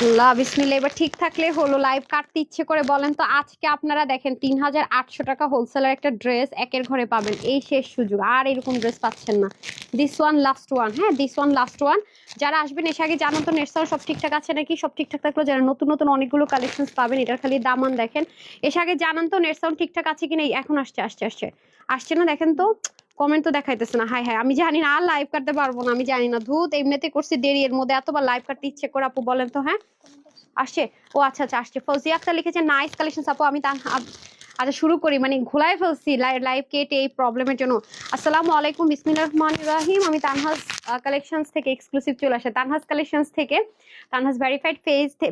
আল্লাহ বিসমিল্লাহ। এবার ঠিক থাকলে হলো, লাইভ কাটতে ইচ্ছে করে বলেন তো। আজকে আপনারা দেখেন 3800 টাকা হোলসেলার একটা ড্রেস একের ঘরে পাবেন, এই শেষ সুযোগ, আর এরকম ড্রেস পাচ্ছেন না। দিস ওয়ান লাস্ট ওয়ান, হ্যাঁ দিস ওয়ান লাস্ট ওয়ান। যারা আসবেন এসে আগে জানান তো নেট সব ঠিকঠাক আছে নাকি। সব ঠিকঠাক থাকলে যারা নতুন নতুন অনেকগুলো কালেকশন পাবেন, এটার খালি দামান দেখেন। এসে আগে জানান তো নেট সাউন্ড ঠিকঠাক আছে কিনা। এখন আসছে আসছে আসছে আসছে না, দেখেন তো কমেন্ট তো দেখাইতেছে না। হাই হাই, আমি জানি না আর লাইভ কাটতে পারবো না, আমি জানি না। ধুত, এমনিতে করছি দেরি, এর মধ্যে এতবার লাইভ কাটতে ইচ্ছে করে আপু বলেন তো। হ্যাঁ আসছে, ও আচ্ছা আচ্ছা আসছে। ফৌজিয়া আক্তার লিখেছে নাইস কালেকশন আপু। আমি আচ্ছা শুরু করি, মানে ঘোলায় ফেলছি লাইভ কেটে এই প্রবলেমের জন্য। আসসালামু আলাইকুম, বিসমিল্লাহির রহমানির রহিম। আমি তানহাজ কালেকশনস থেকে এক্সক্লুসিভ চলে আসে, তানহাজ কালেকশনস থেকে, তানহাজ ভেরিফাইড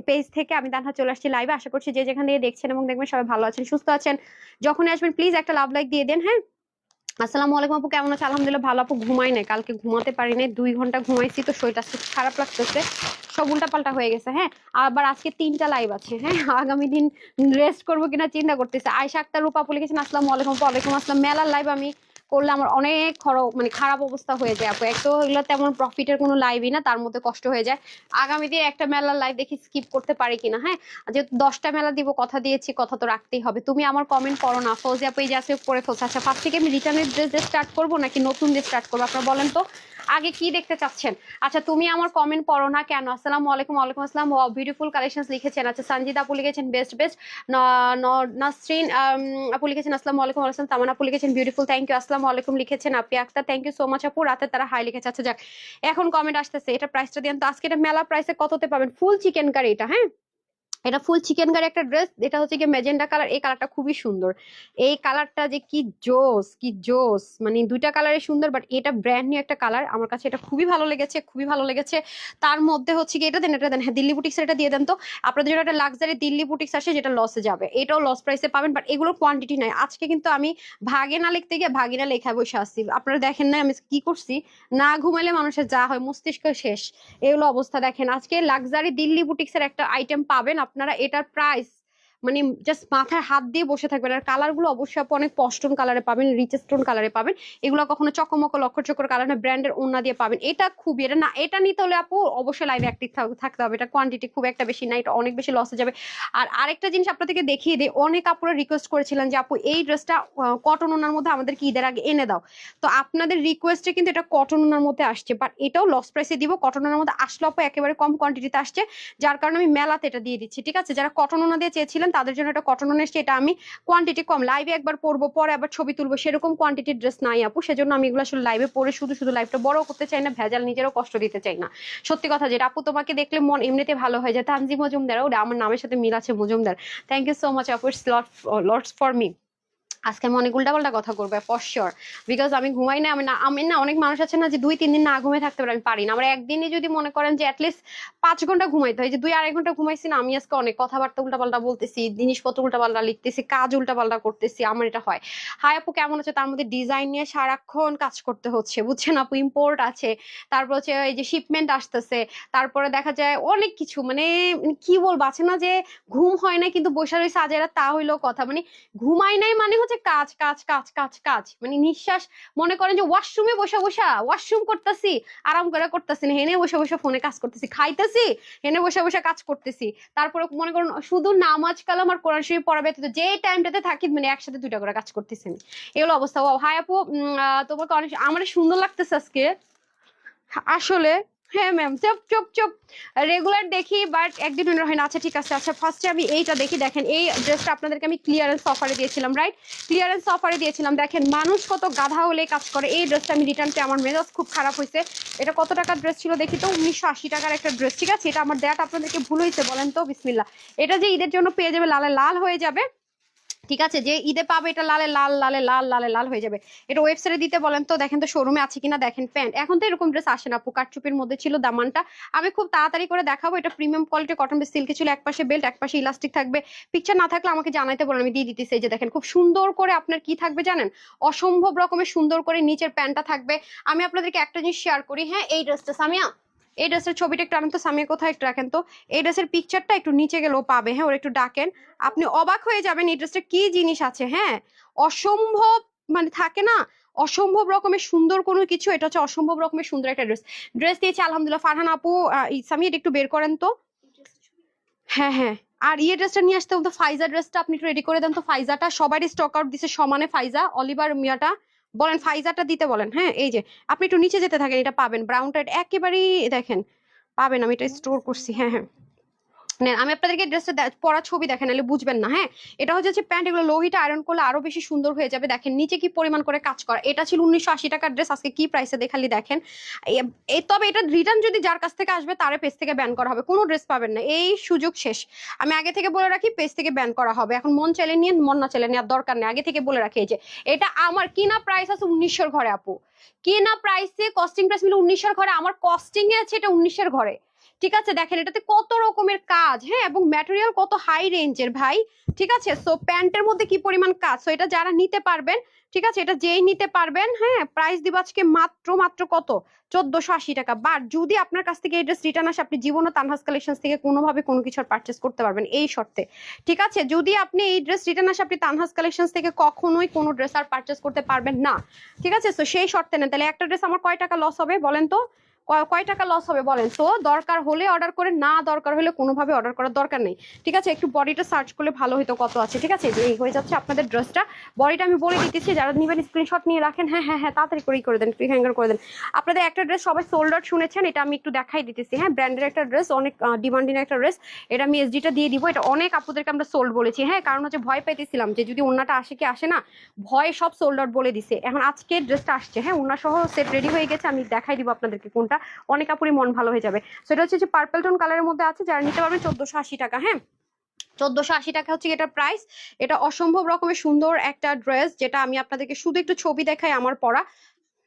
পেজ থেকে আমি তানহাজ চলে আসছি লাইভে। আশা করছি যে যেখান থেকে দেখছেন এবং দেখবেন সবাই ভালো আছেন, সুস্থ আছেন। যখনই আসবেন প্লিজ একটা লাভ লাইক দিয়ে দেন। হ্যাঁ, আসসালামু আলাইকুম আপু, কেমন আছে? আলহামদুলিল্লাহ ভালো আপু। ঘুমাই নাই, কালকে ঘুমাতে পারি নাই, 2 ঘন্টা ঘুমাইছি তো শরীরটা খুব খারাপ লাগতেছে, সব উল্টাপাল্টা হয়ে গেছে। হ্যাঁ, আবার আজকে 3টা লাইভ আছে। হ্যাঁ, আগামী দিন রেস্ট করবো কিনা চিন্তা করতেছে। আয়শা আক্তার রূপা আপু লিখেছেন আসসালামু আলাইকুম। ওয়ালাইকুম আসসালাম। মেলার লাইভ আমি করলে আমার অনেক মানে খারাপ অবস্থা হয়ে যায় আপু। এক তো এগুলো তেমন প্রফিটের কোনো লাইভই না, তার মধ্যে কষ্ট হয়ে যায়। আগামী দিন একটা মেলার লাইভ দেখি স্কিপ করতে পারি কিনা। হ্যাঁ, যেহেতু 10টা মেলা দিব, কথা দিয়েছি, কথা তো রাখতেই হবে। তুমি আমার কমেন্ট পড়ো না, ফৌজি আপু এই যে আজকে পড়ে ফেলছে। আচ্ছা, ফার্স্ট থেকে আমি রিটার্নের ড্রেস দিয়ে স্টার্ট করবো নাকি নতুন দিয়ে স্টার্ট করবো, আপনারা বলেন তো আগে কি দেখতে চাচ্ছেন। আচ্ছা, তুমি আমার কমেন্ট পড়ো না কেন? আসসালামু আলাইকুম। ওয়ালাইকুম আসসালাম। ও বিউটিফুল কালেকশনস লিখেছেন। আচ্ছা, সঞ্জিদা আপু লিখেছেন বেস্ট বেস্ট। নাসরিন আপু লিখেছেন আসসালামু আলাইকুম। আসসালাম। তামান্না আপু লিখেছেন বিউটিফুল, থ্যাংক ইউ। আসসালামু আলাইকুম লিখেছেন Api Akter, thank you so much আপু। রাতে তারা হাই লিখেছে। আচ্ছা যাক, এখন কমেন্ট আসতেছে। এটা প্রাইসটা দিন তো। আজকে এটা মেলা প্রাইসে কততে পাবেন? ফুল চিকেন কারি এটা। হ্যাঁ, এটা ফুল চিকেন কারি একটা ড্রেস। এটা হচ্ছে কি মেজেন্ডা কালার, এই কালারটা খুবই সুন্দর। এই কালারটা যে কি জোস, কি জোস, মানে দুইটা কালারই সুন্দর, বাট এটা ব্র্যান্ড নিউ একটা কালার। আমার কাছে এটা খুবই ভালো লেগেছে, খুবই ভালো লেগেছে। তার মধ্যে হচ্ছে কি, এটা দেন, এটা দেন। হ্যাঁ, দিল্লি বুটিক্স এটা দিয়ে দেন তো। আপনাদের জন্য একটা লাক্সারি দিল্লি বুটিক্স আসে যেটা লসে যাবে, এটাও লস প্রাইসে পাবেন, বাট এগুলোর কোয়ান্টিটি নাই। আজকে কিন্তু আমি ভাগে না লিখতে গিয়ে ভাগিনা লেখা বসে আসছি। আপনারা দেখেন না আমি কি করছি? না ঘুমাইলে মানুষের যা হয়, মস্তিষ্ক শেষ, এগুলো অবস্থা। দেখেন আজকে লাক্সারি দিল্লি বুটিক্স এর একটা আইটেম পাবেন আপনারা। এটার প্রাইস মানে জাস্ট মাথায় হাত দিয়ে বসে থাকবেন। আর কালার গুলো অবশ্যই আপু অনেক পস্টন কালারে পাবেন, রিচ স্টোন কালারে পাবেন। এগুলো কখনো চকমক লক্ষ চক্কর কালার না, ব্র্যান্ডের ওন্না দিয়ে পাবেন। এটা খুবই, এটা না, এটা নিতে হলে আপু অবশ্যই লাইভে অ্যাক্টিভ থাকতে হবে। এটা কোয়ান্টিটি খুব একটা বেশি না, এটা অনেক বেশি লসে যাবে। আর আরেকটা জিনিস আপনাদেরকে দেখিয়ে দিই, অনেক আপুরা রিকোয়েস্ট করেছিলেন যে আপু এই ড্রেসটা কটন ওনার মধ্যে আমাদেরকে ঈদের আগে এনে দাও। তো আপনাদের রিকোয়েস্টে কিন্তু এটা কটন ওনার মধ্যে আসছে, বাট এটাও লস প্রাইসে দিব। কটন ওনার মধ্যে আসলে আপু একেবারে কম কোয়ান্টিটিতে আসছে, যার কারণে আমি মেলাতে এটা দিয়ে দিচ্ছি। ঠিক আছে, যারা কটন ওনা দিয়ে চেয়েছিলেন তাদের জন্য এটা কটন ওনা এসছে। এটা আমি কোয়ান্টিটি কম, লাইভে একবার পরবো, পরে আবার ছবি তুলবো, সেরকম কোয়ান্টিটির ড্রেস নাই আপু। সেজন্য আমি এগুলো আসলে লাইভে পরে শুধু শুধু লাইভটা বড় করতে চাই না, ভেজাল নিজেরও কষ্ট দিতে চাই না। সত্যি কথা যেটা আপু, তোমাকে দেখলে মন এমনিতে ভালো হয়ে যায়। তানজি মজুমদার, ওটা আমার নামের সাথে মিল আছে, Majumdar. Thank you so much আপু, ইটস লটস ফর মি। আজকে আমি অনেক উল্টাপাল্টা কথা করবে ফর শিওর, বিকজ আমি ঘুমাই না। আমি না অনেক মানুষ আছে না যে 2-3 দিন না ঘুমিয়ে থাকতে পারে, আমি পারি না। আমার একদিনে যদি মনে করেন যে অ্যাটলিস্ট 5 ঘন্টা ঘুমাইতে হয়, যে 2-2.5 ঘন্টা ঘুমাইছি না, আমি আজকে অনেক কথাবার্তা উল্টাপাল্টা বলতেছি, জিনিসপত্র উল্টাপাল্টা লিখতেছি, কাজ উল্টাপাল্টা করতেছি, আমার এটা হয়। হাই আপু কেমন আছে? তার মধ্যে ডিজাইন নিয়ে সারাক্ষণ কাজ করতে হচ্ছে, বুঝছেন আপু। ইম্পোর্ট আছে, তারপর হচ্ছে এই যে শিপমেন্ট আসতেছে, তারপরে দেখা যায় অনেক কিছু, মানে কি বলবো, আছে না যে ঘুম হয় না কিন্তু বসে রয়েছে আজেরা, তা হইলো কথা। মানে ঘুমাই নাই মানে হচ্ছে কাজ কাজ কাজ কাজ কাজ, মানে নিঃশ্বাস, মনে করেন যে ওয়াশরুমে বসে বসে ওয়াশরুম করতেছি, আরাম করে করতেছি না, হেনে বসে বসে ফোনে কাজ করতেছি, খাইতেছি, হেনে বসে বসে কাজ করতেছি। তারপরে মনে করুন শুধু নামাজ কালাম আর কোরআন শরীফ পড়া ব্যতীত যে টাইমটাতে থাকি, মানে একসাথে 2টা করে কাজ করতেছি আমি। এগুলো অবস্থা। ও হাই আপু, তোমাকে অনেক আমার সুন্দর লাগতেছে আজকে আসলে। হ্যাঁ ম্যাম, চুপ চুপ চুপ, রেগুলার দেখি বাট একদিন হয় না। আচ্ছা ঠিক আছে। আচ্ছা ফার্স্টে আমি এইটা দেখি। দেখেন এই ড্রেসটা আপনাদেরকে আমি ক্লিয়ারেন্স অফারে দিয়েছিলাম, রাইট? ক্লিয়ারেন্স অফারে দিয়েছিলাম। দেখেন মানুষ কত গাধা হলে কাজ করে। এই ড্রেসটা আমি রিটার্ন পেয়ে আমার মেজাজ খুব খারাপ হয়েছে। এটা কত টাকার ড্রেস ছিল দেখি তো? 1980 টাকার একটা ড্রেস। ঠিক আছে, এটা আমার দেয়াটা আপনাদেরকে ভুল হয়েছে বলেন তো? বিসমিল্লা। এটা যে ঈদের জন্য পেয়ে যাবে, লালে লাল হয়ে যাবে। ঠিক আছে, যে ঈদে পাবে এটা লালে লাল, লালে লাল, লালে লাল হয়ে যাবে। এটা ওয়েবসাইটে দিতে বলেন তো, দেখেন তো শোরুমে আছে কিনা। দেখেন প্যান্ট, এখন তো এরকম ড্রেস আসে না আপু, কারচুপির মধ্যে ছিল দামানটা। আমি খুব তাড়াতাড়ি করে দেখাবো। এটা প্রিমিয়াম কোয়ালিটি কটন বেস সিল্কে ছিল, একপাশে বেল্ট একপাশে ইলাস্টিক থাকবে। পিকচার না থাকলে আমাকে জানাইতে বলেন, আমি দিয়ে দিতেছি। এই যে দেখেন খুব সুন্দর করে আপনার কি থাকবে জানেন, অসম্ভব রকমের সুন্দর করে নিচের প্যান্টটা থাকবে। আমি আপনাদেরকে একটা জিনিস শেয়ার করি। হ্যাঁ, এই ড্রেসটা সামিয়া, এই ড্রেসের ছবিটা একটু আনেন তো। সামিয়া কোথায়, একটু রাখেন তো। এই ড্রেসের পিকচারটা একটু নিচে গেলেও পাবে। হ্যাঁ, ওর একটু ডাকেন, আপনি অবাক হয়ে যাবেন এই ড্রেসটা কি জিনিস আছে। হ্যাঁ, অসম্ভব, মানে থাকে না অসম্ভব রকমের সুন্দর কোনো কিছু, এটা হচ্ছে অসম্ভব রকমের সুন্দর একটা ড্রেস। ড্রেস দিয়েছে আলহামদুলিল্লাহ। ফারহান আপু, সামিয়া একটু বের করেন তো। হ্যাঁ হ্যাঁ। আর ইয়ে ড্রেসটা নিয়ে আসতে বলতো, ফাইজা ড্রেসটা আপনি একটু রেডি করে দেন তো। ফাইজাটা সবারই স্টক আউট দিছে সমানে, ফাইজা অলিভার মিয়াটা বলেন, ফাইজাটা দিতে বলেন। হ্যাঁ এই যে আপনি একটু নিচে যেতে থাকেন, এটা পাবেন ব্রাউনটা একেবারেই দেখেন পাবেন, আমি এটা স্টোর করছি। হ্যাঁ হ্যাঁ নেন, আমি আপনাদেরকে ড্রেসটা পরা ছবি দেখেন, নাহলে বুঝবেন না। হ্যাঁ এটা হচ্ছে প্যান্ট, এগুলো লোহিটা আয়রন করলে আরো বেশি সুন্দর হয়ে যাবে। দেখেন নিচে কি পরিমাণ করে কাজ করা। এটা ছিল 1980 টাকার ড্রেস, আজকে কি প্রাইসে দেখালি দেখেন। তবে এটা রিটার্ন যদি যার কাছ থেকে আসবে তার পেজ থেকে ব্যান করা হবে, কোনো ড্রেস পাবেন না, এই সুযোগ শেষ। আমি আগে থেকে বলে রাখি, পেজ থেকে ব্যান করা হবে। এখন মন চাইলে নিয়ে, মন না চাইলে নেওয়ার দরকার নেই, আগে থেকে বলে রাখি। এই যে এটা আমার কিনা প্রাইস আছে 1900 ঘরে আপু, কিনা প্রাইসে কস্টিং প্রাইস মিলে 1900 ঘরে, আমার কস্টিং এ আছে এটা 1900 ঘরে। ঠিক আছে দেখেন এটাতে কত রকমের কাজ, হ্যাঁ এবং ম্যাটেরিয়াল কত হাই রেঞ্জের ভাই। ঠিক আছে সো প্যান্টের মধ্যে কি পরিমাণ কাজ, সো এটা যারা নিতে পারবেন, ঠিক আছে এটা যেই নিতে পারবেন, হ্যাঁ প্রাইস দিব আজকে মাত্র মাত্র কত 1480 টাকা। বাট যদি আপনার কাছ থেকে এই ড্রেস রিটার্ন আসে, আপনি জীবনে তানহাস কালেকশন থেকে কোনোভাবে কোনো কিছু পারচেস করতে পারবেন এই শর্তে। ঠিক আছে যদি আপনি এই ড্রেস রিটার্ন আসে, আপনি তানহাস কালেকশন থেকে কখনোই কোনো ড্রেস আর পারচেস করতে পারবেন না। ঠিক আছে সো সেই শর্তে নেন। তাহলে একটা ড্রেস আমার কয় টাকা লস হবে বলেন তো, কয় টাকা লস হবে বলেন তো। দরকার হলে অর্ডার করে, না দরকার হলে কোনোভাবে অর্ডার করার দরকার নেই। ঠিক আছে একটু বডিটা সার্চ করলে ভালো হতো কত আছে। ঠিক আছে এই হয়ে যাচ্ছে আপনাদের ড্রেসটা, বডিটা আমি বলে দিতেছি, যারা নিবেন স্ক্রিনশট নিয়ে রাখেন। হ্যাঁ হ্যাঁ হ্যাঁ তাড়াতাড়ি করে দেন, ক্লিক হ্যাঙ্গার করে দেন। আপনাদের একটা ড্রেস সবাই সোল্ড আউট শুনেছেন, এটা আমি একটু দেখাই দিতেছি। হ্যাঁ ব্র্যান্ডের একটা ড্রেস, অনেক ডিমান্ডিং একটা ড্রেস, এটা আমি এসডিটা দিয়ে দিব। এটা অনেক আপুদেরকে আমরা সোল্ড বলেছি, হ্যাঁ কারণ হচ্ছে ভয় পাইতেছিলাম যে যদি ওন্নাটা আসে কি আসে না, ভয়ে সব সোল্ড আউট বলে দিছে। এখন আজকে ড্রেসটা আসছে, হ্যাঁ ওন্না সহ সেট রেডি হয়ে গেছে, আমি দেখাই দিব আপনাদেরকে কোনটা, অনেক আপুরি মন ভালো হয়ে যাবে। সেটা হচ্ছে যে পার্পল টোন কালারের মধ্যে আছে, যারা নিতে পারবেন 1480 টাকা। হ্যাঁ 1480 টাকা হচ্ছে এটার প্রাইস। এটা অসম্ভব রকমের সুন্দর একটা ড্রেস, যেটা আমি আপনাদেরকে শুধু একটু ছবি দেখাই আমার পরা।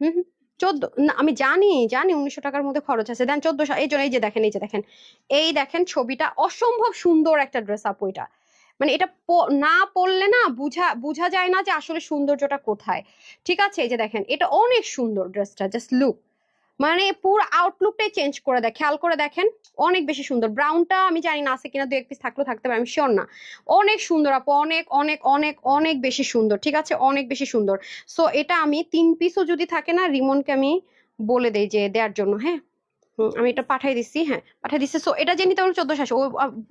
হুম 14 না আমি জানি 1900 টাকার মধ্যে খরচ আছে, দেন 1400। এই জন্য এই যে দেখেন, এই যে দেখেন, এই দেখেন ছবিটা, অসম্ভব সুন্দর একটা ড্রেস আপু এটা। মানে এটা না পড়লে না বুঝা যায় না যে আসলে সৌন্দর্যটা কোথায়। ঠিক আছে এই যে দেখেন, এটা অনেক সুন্দর ড্রেসটা, জাস্ট লুক, মানে পুরো আউটলুকটাই চেঞ্জ করে দেয়, খেয়াল করে দেখেন, অনেক বেশি সুন্দর। ব্রাউনটা আমি জানি না আছে কিনা, দু এক পিস থাকলেও থাকতে পারে, আমি শিওর না। অনেক সুন্দর আপু, অনেক অনেক অনেক অনেক বেশি সুন্দর। ঠিক আছে অনেক বেশি সুন্দর। সো এটা আমি 3 পিসও যদি থাকে না, রিমনকে আমি বলে দেই যে দেওয়ার জন্য। হ্যাঁ আমি এটা পাঠাই দিচ্ছি, হ্যাঁ পাঠাই দিচ্ছি। সো এটা যে নিতে পারবেন 1480।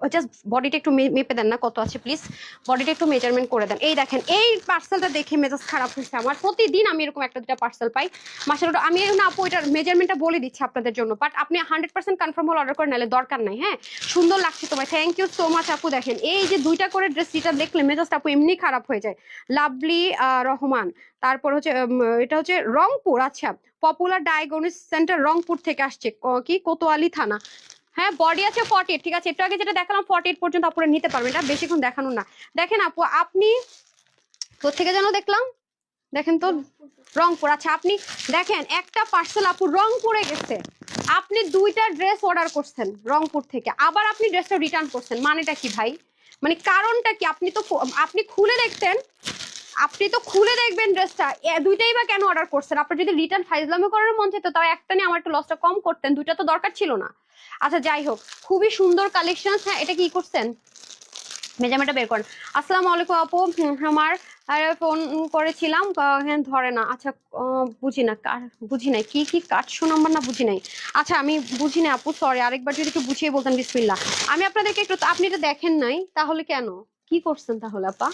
ও জাস্ট বডিটা একটু মেপে দেন না কত আছে প্লিজ, বডিটা একটু মেজারমেন্ট করে দেন। এই দেখেন এই পার্সেলটা দেখে মেজাজ খারাপ হয়েছে আমার, প্রতিদিন আমি এরকম একটা দুটা পার্সেল পাই মাসের। আমি না আপু এটার মেজারমেন্টটা বলে দিচ্ছি আপনাদের জন্য, বাট আপনি 100% কনফার্ম হলে অর্ডার করে নিলে দরকার নাই। হ্যাঁ সুন্দর লাগছে তোমার, থ্যাংক ইউ সো মাচ আপু। দেখেন এই যে দুইটা করে ড্রেস, যেটা দেখলে মেজাজটা আপু এমনি খারাপ হয়ে যায়। লাভলি রহমান, তারপর হচ্ছে এটা হচ্ছে রংপুর, আচ্ছা পপুলার ডায়াগনোস সেন্টার রংপুর থেকে আসছে, কি কোতোয়ালি থানা। হ্যাঁ বডি আছে 48। ঠিক আছে একটু আগে যেটা দেখালাম 48 পর্যন্ত আপুরা নিতে পারবেন, এটা বেশিক্ষণ দেখানো না। দেখেন আপু আপনি কোথেকে যেন দেখলাম, দেখেন তো রংপুর, আচ্ছা আপনি দেখেন একটা পার্সেল আপু রংপুরে গেছে, আপনি দুইটা ড্রেস অর্ডার করছেন রংপুর থেকে, আবার আপনি ড্রেসটা রিটার্ন করছেন, মানেটা কি ভাই, মানে কারণটা কি? আপনি খুলে দেখতেন, আপনি তো খুলে দেখবেন ড্রেসটা, দুইটাই বা কেন অর্ডার করছেন? আপনার যদি রিটার্ন ফাইজলামি করার মন চাইতো তাও একটা নিয়ে আমার একটু লসটা কম করতেন, দুইটা তো দরকার ছিল না। আচ্ছা যাই হোক, খুবই সুন্দর কালেকশন। হ্যাঁ এটা কি করছেন, মেজারমেন্টটা বের করেন। আসসালামু আলাইকুম আপু, আমার ফোন করেছিলাম, হ্যাঁ ধরে না। আচ্ছা বুঝি না, বুঝি নাই কি কি কাটশো নাম্বার না, বুঝি নাই। আচ্ছা আমি বুঝি না আপু, সরি, আরেকবার যদি একটু বুঝিয়ে বলতেন বিসমিল্লাহ। আমি আপনাদেরকে একটু, আপনি এটা দেখেন নাই তাহলে কেন কি করছেন তাহলে আপা?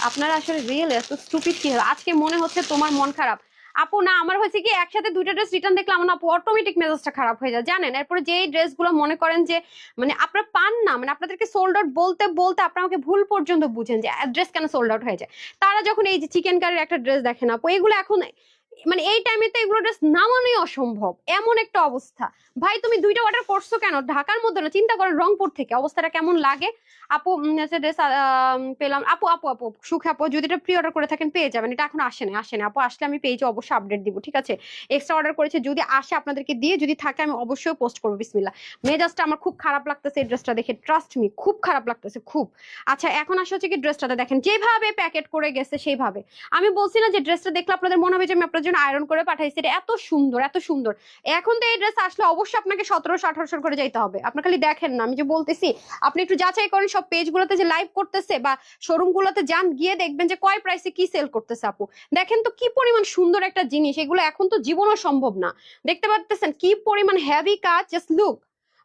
আপনারা আসলে রিয়েল এত স্টুপিড কি হলো আজকে? মনে হচ্ছে তোমার মন খারাপ আপু। না আমার হয়েছে কি, একসাথে দুইটা ড্রেস রিটার্ন দেখলাম না আপু, অটোমেটিক মেজাজটা খারাপ হয়ে যায় জানেন। এরপরে যেই ড্রেসগুলো মনে করেন যে মানে আপনারা পান না, মানে আপনাদেরকে সোল্ড আউট বলতে বলতে আপনারা আমাকে ভুল পর্যন্ত বুঝেন যে ড্রেস কেন সোল্ড আউট হয়ে যায়। তারা যখন এই যে চিকেন কারির একটা ড্রেস দেখেন আপু, এগুলো এখন মানে এই টাইমে তো এগুলো ড্রেস নামানোই অসম্ভব, এমন একটা অবস্থা। ভাই তুমি দুইটা অর্ডার করছো কেন? ঢাকার মধ্যে না, চিন্তা করেন রংপুর থেকে, অবস্থাটা কেমন লাগে আপু? ড্রেস পেলাম আপু, আপু সুখ আপু, যদি এটা প্রি অর্ডার করে থাকেন পেয়ে যাবেন। এটা এখন আসেনি আপু, আসলে আমি পেজে অবশ্যই আপডেট দিব। ঠিক আছে এক্সট্রা অর্ডার করেছে, যদি আসে আপনাদেরকে দিয়ে, যদি থাকে আমি অবশ্যই পোস্ট করবো। বিসমিল্লাহ। মেজাজটা আমার খুব খারাপ লাগতেছে এই ড্রেসটা দেখে, ট্রাস্ট মি খুব খারাপ লাগতেছে খুব। আচ্ছা এখন আসা হচ্ছে কি, ড্রেসটাতে দেখেন যেভাবে প্যাকেট করে গেছে সেইভাবে। আমি বলছি না যে ড্রেসটা দেখলে আপনাদের মনে হবে যে আমি আপনার জন্য আয়রন করে পাঠাইছি, এটা এত সুন্দর এত সুন্দর। এখন তো এই ড্রেস আসলে অবশ্যই আপনাকে 1700-1800 করে যাইতে হবে। আপনার খালি দেখেন না, আমি যে বলতেছি আপনি একটু যাচাই করেন সব পেজগুলোতে যে লাইভ করতেছে বা শোরুম গুলোতে যান, গিয়ে দেখবেন যে কয় প্রাইসে কি সেল করতেছে আপু। দেখেন তো কি পরিমাণ সুন্দর একটা জিনিস, এগুলো এখন তো জীবনও সম্ভব না। দেখতে পাচ্ছেন কি পরিমাণ হেভি কাজ, জাস্ট লুক,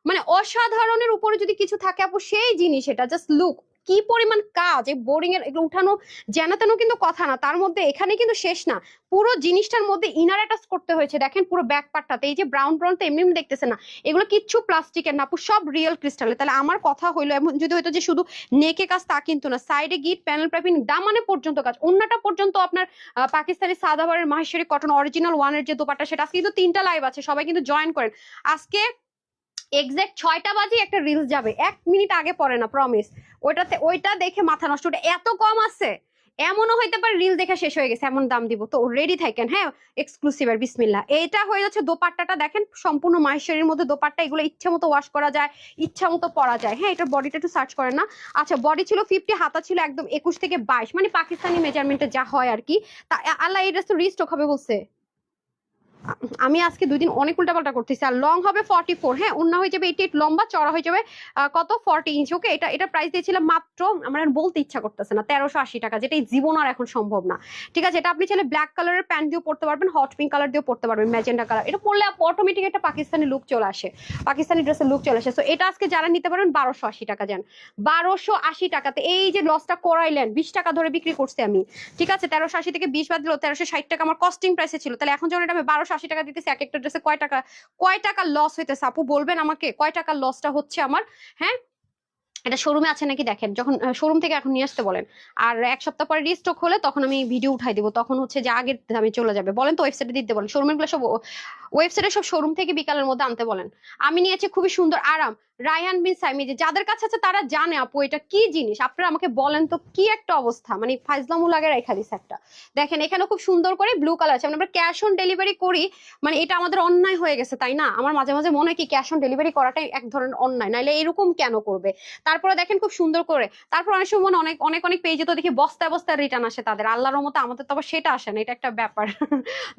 মানে অসাধারণের উপরে যদি কিছু থাকে আপু সেই জিনিস, এটা জাস্ট লুক কি পরিমাণ কাজ, এই বোরিং এর এগুলো উঠানো যেন তেন কিন্তু কথা না, তার মধ্যে এখানে কিন্তু শেষ না, পুরো জিনিসটার মধ্যে ইনার অ্যাটাচ করতে হয়েছে। দেখেন পুরো ব্যাক পার্টটাতে এই যে ব্রাউন ব্রাউন তো এমনি এমনি দেখতেছে না, এগুলো কিচ্ছু প্লাস্টিকের না আপু, সব রিয়েল ক্রিস্টালের। তাহলে আমার কথা হইলো এমন যদি হয়তো যে শুধু নেকে কাজ তা কিন্তু না, সাইডে গিট প্যানেল পাইপিং দামানে পর্যন্ত কাজ, অন্যটা পর্যন্ত আপনার পাকিস্তানি সাদাবারের মাহেশ্বরী কটন অরিজিনাল ওয়ানের যে দোপাট্টা সেটা, আজকে কিন্তু 3টা লাইভ আছে, সবাই কিন্তু জয়েন করেন। আজকে এক্সাক্ট 6টা বাজে একটা রিলস যাবে, 1 মিনিট আগে পরে না, প্রমিস। ওইটা দেখে মাথা নষ্ট, ওটা এত কম আছে, এমনও হইতে পারে রিল দেখে শেষ হয়ে গেছে, এমন দাম দিব। তো রেডি থাকেন, হ্যাঁ এক্সক্লুসিভের বিসমিল্লাহ। এইটা হয়ে যাচ্ছে দোপাট্টাটা, দেখেন সম্পূর্ণ মাহেশ্বরীর মধ্যে দোপাট্টা, এগুলো ইচ্ছা মতো ওয়াশ করা যায়, ইচ্ছা মতো পরা যায়। হ্যাঁ এটার বডিটা একটু সার্চ করেন না। আচ্ছা বডি ছিল 50, হাতা ছিল একদম 21 থেকে 22, মানে পাকিস্তানি মেজারমেন্টে যা হয় আর কি। তা আল্লাহ এই ড্রেস তো রিস্টক হবে বলছে। আমি আজকে 2 দিন অনেক উল্টাপাল্টা করতেছি। আর লং হবে 44, হ্যাঁ ওন্না হয়ে যাবে 88, লম্বা চড়া হয়ে যাবে কত 40 ইঞ্চ। ওকে এটা প্রাইস দিয়েছিলাম মাত্র, আমার আর বলতে ইচ্ছা করতেছে না, 1380 টাকা, যেটা এই জীবন আর এখন সম্ভব না। ঠিক আছে, এটা আপনি চাইলে ব্ল্যাক কালারের প্যান্ট দিয়েও পড়তে পারবেন, হট পিঙ্ক কালার দিয়েও পড়তে পারবেন, ম্যাজেন্ডা কালার, এটা পরলে অটোমেটিক একটা পাকিস্তানি লুক চলে আসে, পাকিস্তানি ড্রেসের লুক চলে আসে। তো এটা আজকে যারা নিতে পারবেন 1280 টাকা যান, 1280 টাকাতে। এই যে লসটা করাইলেন, 20 টাকা ধরে বিক্রি করছি আমি, ঠিক আছে 1380 থেকে 20 বাদ দিল 1360 টাকা আমার কস্টিং প্রাইসে ছিল। তাহলে এখন যখন এটা আমি 1280 টাকা দিতেছি, এক একটা ড্রেসে কয় টাকা লস হইতেছে আপু বলবেন আমাকে, কয় টাকা লসটা হচ্ছে আমার? হ্যাঁ এটা শোরুমে আছে নাকি দেখেন, যখন শোরুম থেকে এখন নিয়ে আসতে বলেন, আর 1 সপ্তাহ পরে রিস্টক হলে তখন আমি ভিডিও উঠাই দিব, তখন হচ্ছে যে আগের দামে চলে যাবে। বলেন তো ওয়েবসাইটে দিতে বলেন, শোরুমের গুলো সব ওয়েবসাইটে সব শোরুম থেকে বিকালের মধ্যে আনতে বলেন। আমি নিয়েছি খুবই সুন্দর আরাম রায়হান বিন সাইমি, যে যাদের কাছে আছে তারা জানে আপু এটা কি জিনিস, আপনারা আমাকে বলেন তো কি একটা অবস্থা, মানে ফাইজলামু লাগে রেখা দিছে একটা। দেখেন এখানে খুব সুন্দর করে ব্লু কালার আছে, আমরা ক্যাশ অন ডেলিভারি করি, মানে এটা আমাদের অন্যায় হয়ে গেছে তাই না? আমার মাঝে মাঝে মনে হয় কি ক্যাশ অন ডেলিভারি করাটাই এক ধরনের অন্যায়, নাইলে এরকম কেন করবে? তারপরে দেখেন খুব সুন্দর করে, তারপর অনেক সময় অনেক অনেক অনেক পেজে তো দেখি বস্তায় বস্তায় রিটার্ন আসে তাদের, আল্লাহর মতো আমাদের তো আবার সেটা আসে না, এটা একটা ব্যাপার।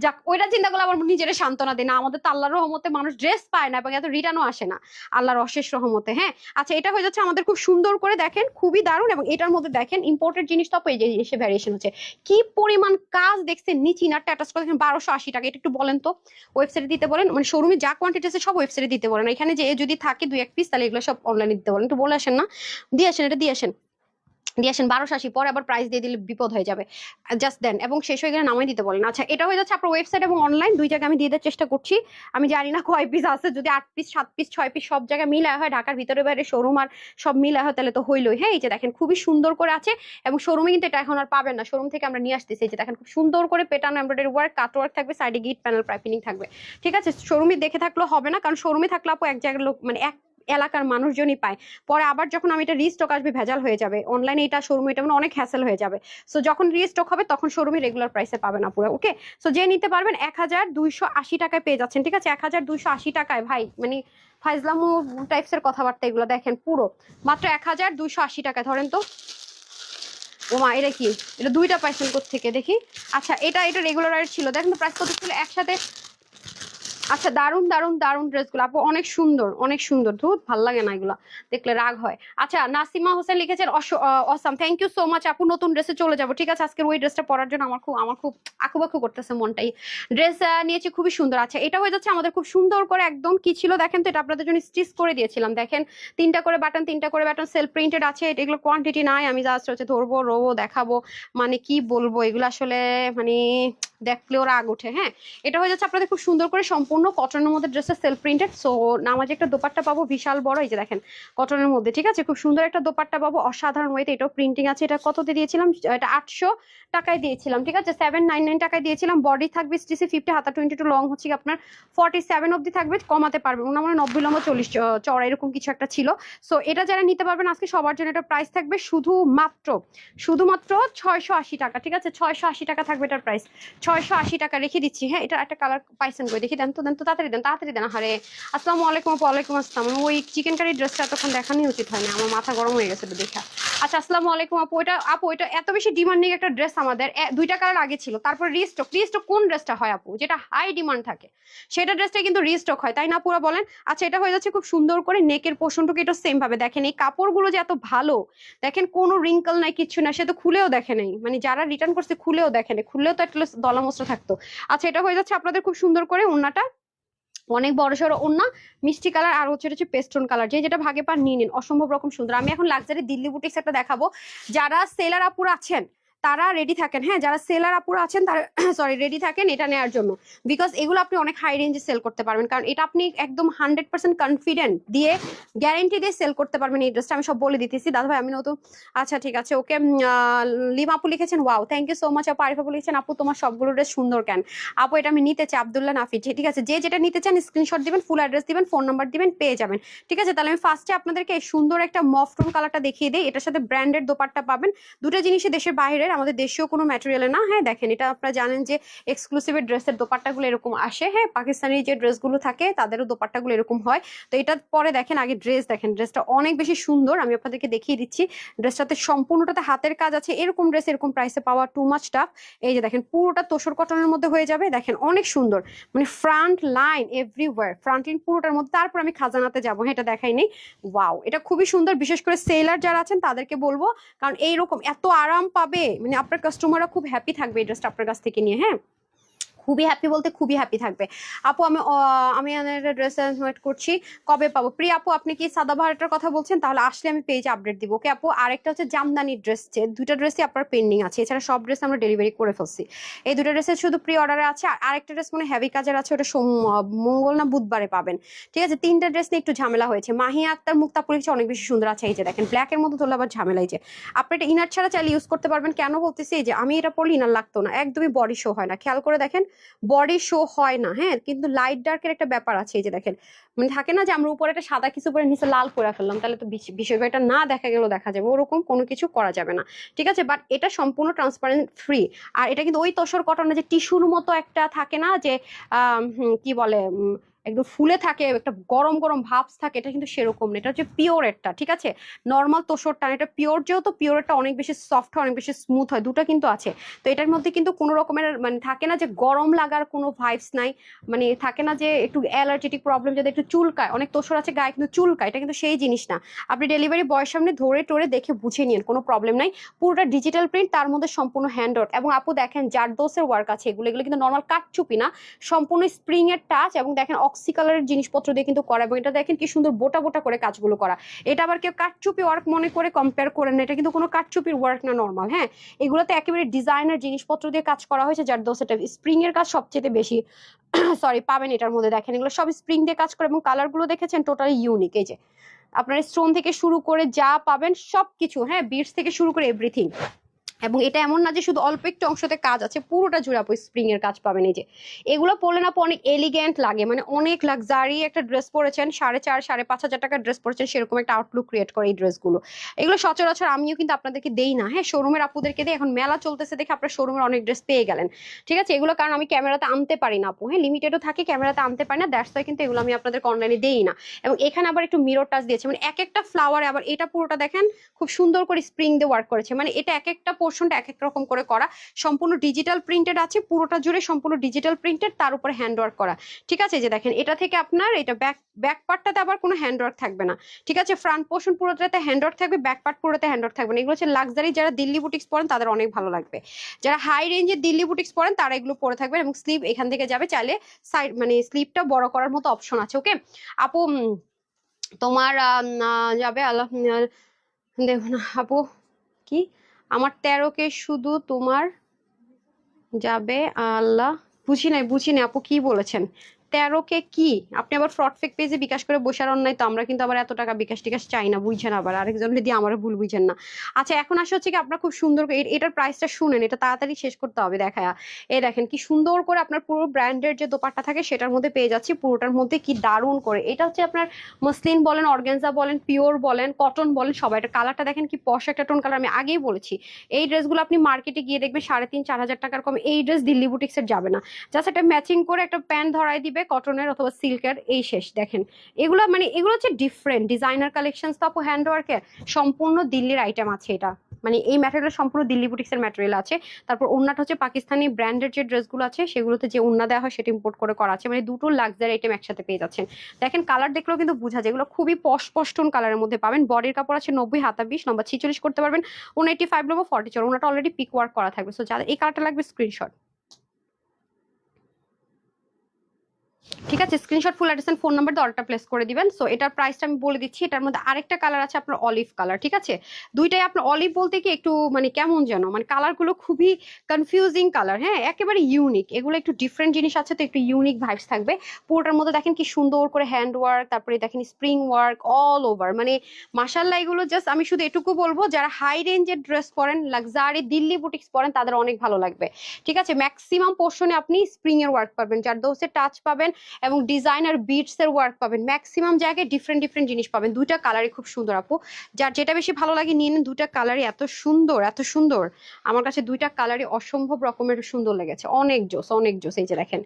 যাক ওইটা চিন্তা করলে আবার নিজের সান্ত্বনা দিই না, আমাদের তো আল্লাহর রহমতে মানুষ ড্রেস পায় না এবং এত রিটার্নও আসে না, আল্লাহর অশেষ রহমতে। হ্যাঁ আচ্ছা এটা হয়ে যাচ্ছে আমাদের খুব সুন্দর করে, দেখেন খুবই দারুণ, এবং এটার মধ্যে দেখেন ইম্পোর্টেড জিনিস তো এই যে এসে ভ্যারিয়েশন হচ্ছে, কি পরিমাণ কাজ দেখছেন, নিচে ইনারটা অ্যাটাচ করে দেখেন 1280 টাকা। এটা একটু বলেন তো ওয়েবসাইটে দিতে বলেন, মানে শোরুমে যা কোয়ান্টিটি আছে সব ওয়েবসাইটে দিতে বলেন, এখানে যে যদি থাকে 2-1 পিস তাহলে এগুলো সব অনলাইনে দিতে বলেন, একটু বলে আসেন না, দিয়ে আসেন, এটা দিয়ে আসেন, দিয়ে আসেন। 1280 পরে আবার প্রাইস দিয়ে দিলে বিপদ হয়ে যাবে, জাস্ট দেন এবং শেষ হয়ে গেলে নামাই দিতে বলেন। আচ্ছা এটা হয়ে যাচ্ছে আপনার ওয়েবসাইট এবং অনলাইন দুই জায়গায় আমি দিয়ে দেওয়ার চেষ্টা করছি। আমি জানি না কয় পিস আছে, যদি 8 পিস 7 পিস 6 পিস সব জায়গায় মিলায় হয়, ঢাকার ভিতরে বাইরে শোরুম আর সব মিলায় হয়, তাহলে তো হইলোই। হ্যাঁ এই যে দেখেন খুবই সুন্দর করে আছে, এবং শোরুমে কিন্তু এটা এখন আর পাবেন না, শোরুম থেকে আমরা নিয়ে আসতেছি। এই যে দেখেন খুব সুন্দর করে পেটানো এমব্রয়ডারি ওয়ার্ক, কাট ওয়ার্ক থাকবে, সাইডে গিট প্যানেল পাইপিং থাকবে। ঠিক আছে শোরুমে দেখে থাকলেও হবে না, কারণ শোরুমে থাকলে আপু এক জায়গার লোক মানে এক এলাকার মানুষজনই পায়, পরে আবার যখন আমি এটা রিস্টক আসবে ভেজাল হয়ে যাবে, অনলাইনে এটা শোরুমে এটা মানে অনেক হ্যাসেল হয়ে যাবে। সো যখন রিস্টক হবে তখন শোরুমে রেগুলার প্রাইসে পাবে না পুরো। ওকে সো যে নিতে পারবেন 1280 টাকায় পেয়ে যাচ্ছেন, ঠিক আছে 1280 টাকায় ভাই, মানে ফাইজলামু টাইপসের কথাবার্তা এগুলো, দেখেন পুরো মাত্র 1280 টাকায়। ধরেন তো ওমা এটা কি, এটা দুইটা পাইছেন থেকে দেখি। আচ্ছা এটা রেগুলার রেট ছিল, দেখেন তো প্রাইস কত ছিল একসাথে। আচ্ছা দারুন দারুন দারুন ড্রেসগুলো আপু, অনেক সুন্দর অনেক সুন্দর, ধুত ভাল লাগে না এগুলা দেখলে, রাগ হয়। আচ্ছা নাসিমা হোসেন লিখেছেন awesome, thank you so much আপু, নতুন ড্রেসে চলে যাবো। ঠিক আছে আজকের ওই ড্রেসটা পরার জন্য আমার খুব আঁকুবাকু করতেছে মনটাই। ড্রেস নিয়েছি খুবই সুন্দর। আচ্ছা এটা হয়ে যাচ্ছে আমাদের খুব সুন্দর করে একদম কি ছিল দেখেন তো, এটা আপনাদের জন্য স্টিচ করে দিয়েছিলাম, দেখেন 3টা করে বাটন সেলফ প্রিন্টেড আছে, এগুলো কোয়ান্টিটি নাই, আমি জাস্ট হচ্ছে ধরবো রোবো দেখাবো, মানে কি বলবো এগুলো আসলে মানে দেখলেও রাগ ওঠে। হ্যাঁ এটা হয়ে যাচ্ছে আপনাদের খুব সুন্দর করে সম্পূর্ণ কটনের মধ্যে ড্রেসের সেলফ প্রিন্টেড। সো নামাজে একটা দোপাট্টা পাবো বিশাল বড়, এই যে দেখেন কটনের মধ্যে, ঠিক আছে খুব সুন্দর একটা দোপাট্টা পাবো অসাধারণ ওয়েতে, এটাও প্রিন্টিং আছে। এটা কততে দিয়েছিলাম, এটা 800 টাকায় দিয়েছিলাম, ঠিক আছে 799 টাকায় দিয়েছিলাম। বডি থাকবে স্টিচে 50, হাতা 22, লং হচ্ছে আপনার 47 অব্দি থাকবে, কমাতে পারবেন ওনা মানে 90 লম্বা 40 চড়া এরকম কিছু একটা ছিল। সো এটা যারা নিতে পারবেন আজকে সবার জন্য এটা প্রাইস থাকবে শুধুমাত্র 680 টাকা, ঠিক আছে 680 টাকা থাকবে এটার প্রাইস, 680 টাকা রেখে দিচ্ছি। হ্যাঁ এটা একটা কালার পাইছেন কই দেখি, দেন তো তাড়াতাড়ি দেন। আরে আসসালামু আলাইকুম। ওয়ালাইকুম আসসালাম। ওই চিকেন কারি ড্রেসটা এতক্ষণ দেখানোই উচিত হয় না, আমার মাথা গরম হয়ে গেছে দেখা। আচ্ছা আসসালামু আলাইকুম আপু, এটা এত বেশি ডিমান্ডিং একটা ড্রেস আমাদের 2টা কালার আগে ছিল, তারপর রিস্টক কোন ড্রেসটা হয় আপু যেটা হাই ডিমান্ড থাকে সেটা ড্রেসটা কিন্তু রিস্টক হয় তাই না পুরো বলেন। আচ্ছা এটা হয়ে যাচ্ছে খুব সুন্দর করে নেকের পোর্শনটুকু এটা সেম ভাবে, দেখেন এই কাপড়গুলো যে এত ভালো, দেখেন কোনো রিঙ্কল নাই কিচ্ছু না, সে তো খুলেও দেখে নেই, মানে যারা রিটার্ন করছে খুলেও দেখে নেই, খুললেও তো একটা দলা মশলা থাকতো। আচ্ছা এটা হয়ে যাচ্ছে আপনাদের খুব সুন্দর করে ওন্নাটা অনেক বড় সড়ো ওড়না, মিষ্টি কালার, আর হচ্ছে পেস্টন কালার, যে যেটা ভাগে পান নিয়ে নিন, অসম্ভব রকম সুন্দর। আমি এখন লাক্সারি দিল্লি বুটিক্স একটা দেখাবো। যারা সেলার আপুরা আছেন তারা রেডি থাকেন, হ্যাঁ যারা সেলার আপুরা আছেন তারা সরি রেডি থাকেন এটা নেওয়ার জন্য, বিকজ এগুলো আপনি অনেক হাই রেঞ্জে সেল করতে পারবেন, কারণ এটা আপনি একদম 100% কনফিডেন্ট দিয়ে গ্যারেন্টি দিয়ে সেল করতে পারবেন। এই ড্রেসটা আমি সব বলে দিতেছি দাদা ভাই, আমি নতুন। আচ্ছা ঠিক আছে ওকে। লিমা আপু লিখেছেন wow, thank you so much. আপু আরিফ আপু লিখেছেন আপু তোমার সবগুলো ড্রেস সুন্দর কেন। আপু এটা আমি নিতে চাই, আব্দুল্লাহ নাফি, ঠিক আছে যে যেটা নিতে চান স্ক্রিনশট দিবেন, ফুল অ্যাড্রেস দিবেন, ফোন নাম্বার দিবেন, পেয়ে যাবেন। ঠিক আছে তাহলে আমি ফার্স্টে আপনাদেরকে এই সুন্দর একটা মফ টোন কালারটা দেখিয়ে দিই, এটার সাথে ব্র্যান্ডেড দোপাট্টা পাবেন। দুটো জিনিসই দেশের বাইরের, আমাদের দেশীয় কোনো ম্যাটেরিয়ালে না। হ্যাঁ দেখেন এটা আপনারা জানেন যে এক্সক্লুসিভ ড্রেসের দোপাট্টাগুলো এরকম আসে, হ্যাঁ পাকিস্তানি যে ড্রেসগুলো থাকে তাদেরও দোপাট্টাগুলো এরকম হয়। তো এটা পরে দেখেন, আগে ড্রেস দেখেন, ড্রেসটা অনেক বেশি সুন্দর, আমি আপনাদেরকে দেখিয়ে দিচ্ছি। ড্রেসটাতে সম্পূর্ণটাতে হাতের কাজ আছে, এরকম ড্রেস এরকম প্রাইসে পাওয়া টু মাচ টাফ। এই যে দেখেন পুরোটা তোসর কটনের মধ্যে হয়ে যাবে, দেখেন অনেক সুন্দর, মানে front line everywhere, front line পুরোটার মধ্যে। তারপর আমি খাজানাতে যাবো, হ্যাঁ এটা দেখাই নেই। ওয়াও এটা খুবই সুন্দর, বিশেষ করে সেলার যারা আছেন তাদেরকে বলবো, কারণ এইরকম এত আরাম পাবে, মানে আপনার কাস্টমাররা খুব হ্যাপি থাকবে এই ড্রেসটা আপনার কাছ থেকে নিয়ে, হ্যাঁ খুবই হ্যাপি বলতে খুবই হ্যাপি থাকবে। আপু আমি ড্রেস ওয়েট করছি, কবে পাবো। প্রিয়া আপু আপনি কি সাদাবাহারটার কথা বলছেন, তাহলে আসলে আমি পেজে আপডেট দিব। ওকে আপু আরেকটা হচ্ছে জামদানি ড্রেস, দুইটা ড্রেসই আপনার পেন্ডিং আছে, এছাড়া সব ড্রেস আমরা ডেলিভারি করে ফেলছি। এই দুটো ড্রেসের শুধু প্রি অর্ডারে আছে, আর আরেকটা ড্রেস মানে হেভি কাজের আছে, ওটা মঙ্গল না বুধবারে পাবেন। ঠিক আছে তিনটা ড্রেস নিয়ে একটু ঝামেলা হয়েছে। মাহিয়া আক্তার মুক্তাপুর অনেক বেশি সুন্দর আছে, এই যে দেখেন ব্ল্যাকের মধ্যে ধরলে আবার ঝামেলা। এই যে আপনি এটা ইনার ছাড়া চাইলে ইউজ করতে পারবেন। কেন বলতেছি, এই যে আমি এটা পরলে ইনার লাগতো না, একদমই বডি শো হয় না, খেয়াল করে দেখেন বডি শো হয় না। হ্যাঁ কিন্তু লাইট ডার্কের একটা ব্যাপার আছে, এই যে দেখেন মানে থাকে না যে আমরা উপরে একটা সাদা কিছু পরে নিচে লাল করে ফেললাম, তাহলে তো বিষয়টা না দেখা গেল দেখা যাবে, ওরকম কোনো কিছু করা যাবে না। ঠিক আছে বাট এটা সম্পূর্ণ ট্রান্সপারেন্ট ফ্রি। আর এটা কিন্তু ওই তোসর কটনে যে টিস্যুর মতো একটা থাকে না যে কি বলে একদম ফুলে থাকে, একটা গরম গরম ভাবস থাকে, এটা কিন্তু সেরকম না, এটা হচ্ছে পিওরেরটা। ঠিক আছে নর্মাল তোসরটা এটা পিওর, যেহেতু পিওরেরটা অনেক বেশি সফট হয়, অনেক বেশি স্মুথ হয়, দুটো কিন্তু আছে। তো এটার মধ্যে কিন্তু কোনো রকমের মানে থাকে না যে গরম লাগার কোনো ভাইবস নাই, মানে থাকে না যে একটু অ্যালার্জেটিক প্রবলেম, যাদের একটু চুলকায়, অনেক তোসর আছে গায়ে কিন্তু চুলকায়, এটা কিন্তু সেই জিনিস না। আপনি ডেলিভারি বয়ের সামনে ধরে টরে দেখে বুঝে নিন, কোনো প্রবলেম নাই। পুরোটা ডিজিটাল প্রিন্ট, তার মধ্যে সম্পূর্ণ হ্যান্ড ওয়ার্ক, এবং আপু দেখেন জারদোসের ওয়ার্ক আছে, এগুলো এগুলো কিন্তু নর্মাল কাটচুপি না, সম্পূর্ণ স্প্রিং এর টাচ, এবং দেখেন অক্সি কালারের জিনিসপত্র দিয়ে কিন্তু করা, এবং এটা দেখেন কি সুন্দর বোটা বোটা করে কাজগুলো করা। এটা আবার কেউ কাটচুপি ওয়ার্ক মনে করে কম্পেয়ার করেন না, এটা কিন্তু কোনো কাটচুপির ওয়ার্ক না, নর্মাল। হ্যাঁ এগুলোতে একেবারে ডিজাইনার জিনিসপত্র দিয়ে কাজ করা হয়েছে, যার দোষটা স্প্রিং এর কাজ সবচেয়ে বেশি সরি পাবেন এটার মধ্যে। দেখেন এগুলো সব স্প্রিং দিয়ে কাজ করে, এবং কালার গুলো দেখেছেন টোটালি ইউনিক। এই যে আপনার স্টোন থেকে শুরু করে যা পাবেন সবকিছু, হ্যাঁ বিটস থেকে শুরু করে এভরিথিং। এবং এটা এমন না যে শুধু অল্প একটু অংশতে কাজ আছে, পুরোটা জুড়ে আপু স্প্রিং এর কাজ পাবেন। এই যে এগুলো পরলে না অনেক এলিগেন্ট লাগে, মানে অনেক লাক্সারি একটা ড্রেস পরেছেন, 4,500 টাকার ড্রেস পরেছেন, সেরকম একটা আউটলুক ক্রিয়েট করে এই ড্রেসগুলো। এগুলো সচরাচর আমিও কিন্তু আপনাদেরকে দেই না, হ্যাঁ শোরুমের আপুদেরকে দেই। এখন মেলা চলতেছে দেখে আপনার শোরুমের অনেক ড্রেস পেয়ে গেলেন। ঠিক আছে এগুলো কারণ আমি ক্যামেরাতে আনতে পারি না আপু, হ্যাঁ লিমিটেডও থাকে, ক্যামেরাতে আনতে পারি না, দ্যাটস ওয়াই কিন্তু এগুলো আমি আপনাদেরকে অনলাইনে দেই না। এবং এখানে আবার একটু মিরর টাচ দিয়েছে, মানে এক একটা ফ্লাওয়ারে, আবার এটা পুরোটা দেখেন খুব সুন্দর করে স্প্রিং দিয়ে ওয়ার্ক করেছে, মানে এটা এক একটা পোর্শনটা এক এক রকম করে করা, সম্পূর্ণ ডিজিটাল প্রিন্টেড আছে, পুরোটা জুড়ে সম্পূর্ণ ডিজিটাল প্রিন্টেড, তার উপরে হ্যান্ড ওয়ার্ক করা। ঠিক আছে যে দেখেন এটা থেকে আপনার এটা ব্যাক পার্টটাতে আবার কোনো হ্যান্ড ওয়ার্ক থাকবে না। ঠিক আছে ফ্রন্ট পোর্শন পুরোটাতে হ্যান্ড ওয়ার্ক থাকবে, ব্যাক পার্ট পুরোটাতে হ্যান্ড ওয়ার্ক থাকবে না। এগুলো হচ্ছে লাক্সারি, যারা দিল্লি বুটিক্স পরেন তাদের অনেক ভালো লাগবে, যারা হাই রেঞ্জের দিল্লি বুটিক্স পরেন তারা এগুলো পরে থাকবেন। এবং স্লিভ এখান থেকে যাবে, চাইলে সাইড মানে স্লিভটা বড় করার মতো অপশন আছে। ওকে আপু তোমার যাবে আল্লাহ দেখো না আপু, কি আমার 13কে শুধু তোমার যাবে আল্লাহ, বুঝি নাই আপু কি বলেছেন। 13কে কি আপনি আবার ফ্রড ফেক পেজে বিকাশ করে বসার অন্যায়, তো আমরা কিন্তু আবার এত টাকা বিকাশ টিকাশ চাই না, বুঝছেন, আবার আরেকজন দিয়ে আমার ভুল বুঝেন না। আচ্ছা এখন আসা হচ্ছে কি আপনার খুব সুন্দর করে এটার প্রাইসটা শুনেন, এটা তাড়াতাড়ি শেষ করতে হবে দেখায়া। এই দেখেন কি সুন্দর করে আপনার পুরো ব্র্যান্ডের যে দোপাট্টা থাকে সেটার মধ্যে পেয়ে যাচ্ছি, পুরোটার মধ্যে কি দারুণ করে। এটা হচ্ছে আপনার মসলিন বলেন, অর্গানজা বলেন, পিওর বলেন, কটন বলেন, সবাই এটা কালারটা দেখেন কি পশ একটা টোন কালার। আমি আগেই বলেছি এই ড্রেসগুলো আপনি মার্কেটে গিয়ে দেখবেন 3,500-4,000 টাকার কম এই ড্রেস দিল্লি বুটিক্সের যাবে না। জাস্ট একটা ম্যাচিং করে একটা প্যান্ট ধরাই দিবে কটনের অথবা সিল্কের, এই শেষ। দেখেন এগুলো মানে এগুলো হচ্ছে ডিফারেন্ট ডিজাইনার কালেকশন, তো আপু হ্যান্ড ওয়ার্কের সম্পূর্ণ দিল্লির আইটেম আছে এটা, মানে এই ম্যাটেরিয়াল সম্পূর্ণ দিল্লি বুটিক্সের ম্যাটেরিয়াল আছে। তারপর ওন্নাটা হচ্ছে পাকিস্তানি ব্র্যান্ডের যে ড্রেসগুলো আছে সেগুলোতে যে ওন্না দেওয়া হয় সেটা ইম্পোর্ট করে করা আছে, মানে দুটো লাক্সারি আইটেম একসাথে পেয়ে যাচ্ছেন। দেখেন কালার দেখলেও কিন্তু বোঝা যায় এগুলো খুবই পশপস্টন কালারের মধ্যে পাবেন। বডির কাপড় আছে 90, হাতা 20, লম্বা 46 করতে পারবেন, 185 লম্বা 44, ওনাটা অলরেডি পিক ওয়ার্ক করা থাকবে। সো যাদের এই কালারটা লাগবে স্ক্রিনশট। ঠিক আছে, screenshot full address and phone number দিয়ে অর্ডারটা প্লেস করে দিবেন। সো এটার প্রাইসটা আমি বলে দিচ্ছি। এটার মধ্যে আরেকটা কালার আছে আপনার অলিভ কালার, ঠিক আছে? দুইটাই আপনার অলিভ বলতে কি একটু মানে কেমন যেন মানে কালারগুলো খুবই কনফিউজিং কালার, হ্যাঁ একেবারে ইউনিক, এগুলো একটু ডিফারেন্ট জিনিস আছে তো একটু ইউনিক ভাইবস থাকবে। পুরোটার মধ্যে দেখেন কি সুন্দর করে হ্যান্ড ওয়ার্ক, তারপরে দেখেন স্প্রিং ওয়ার্ক অল ওভার, মানে মাশাআল্লাহ এগুলো জাস্ট আমি শুধু এটুকু বলবো যারা হাই রেঞ্জের ড্রেস পরেন, লাক্সারি দিল্লি বুটিক্স পরেন তাদের অনেক ভালো লাগবে। ঠিক আছে, ম্যাক্সিমাম পোর্শনে আপনি স্প্রিং এর ওয়ার্ক পাবেন, জারদৌসের টাচ পাবেন এবং ডিজাইনার বিটস এর ওয়ার্ক পাবেন, ম্যাক্সিমাম জায়গায় ডিফারেন্ট ডিফারেন্ট জিনিস পাবেন। দুইটা কালারই খুব সুন্দর আপু, যার যেটা বেশি ভালো লাগে নিয়ে নেন। দুইটা কালারই এত সুন্দর এত সুন্দর, আমার কাছে দুইটা কালারই অসম্ভব রকমের সুন্দর লেগেছে, অনেক জোস অনেক জোস। এই যে দেখেন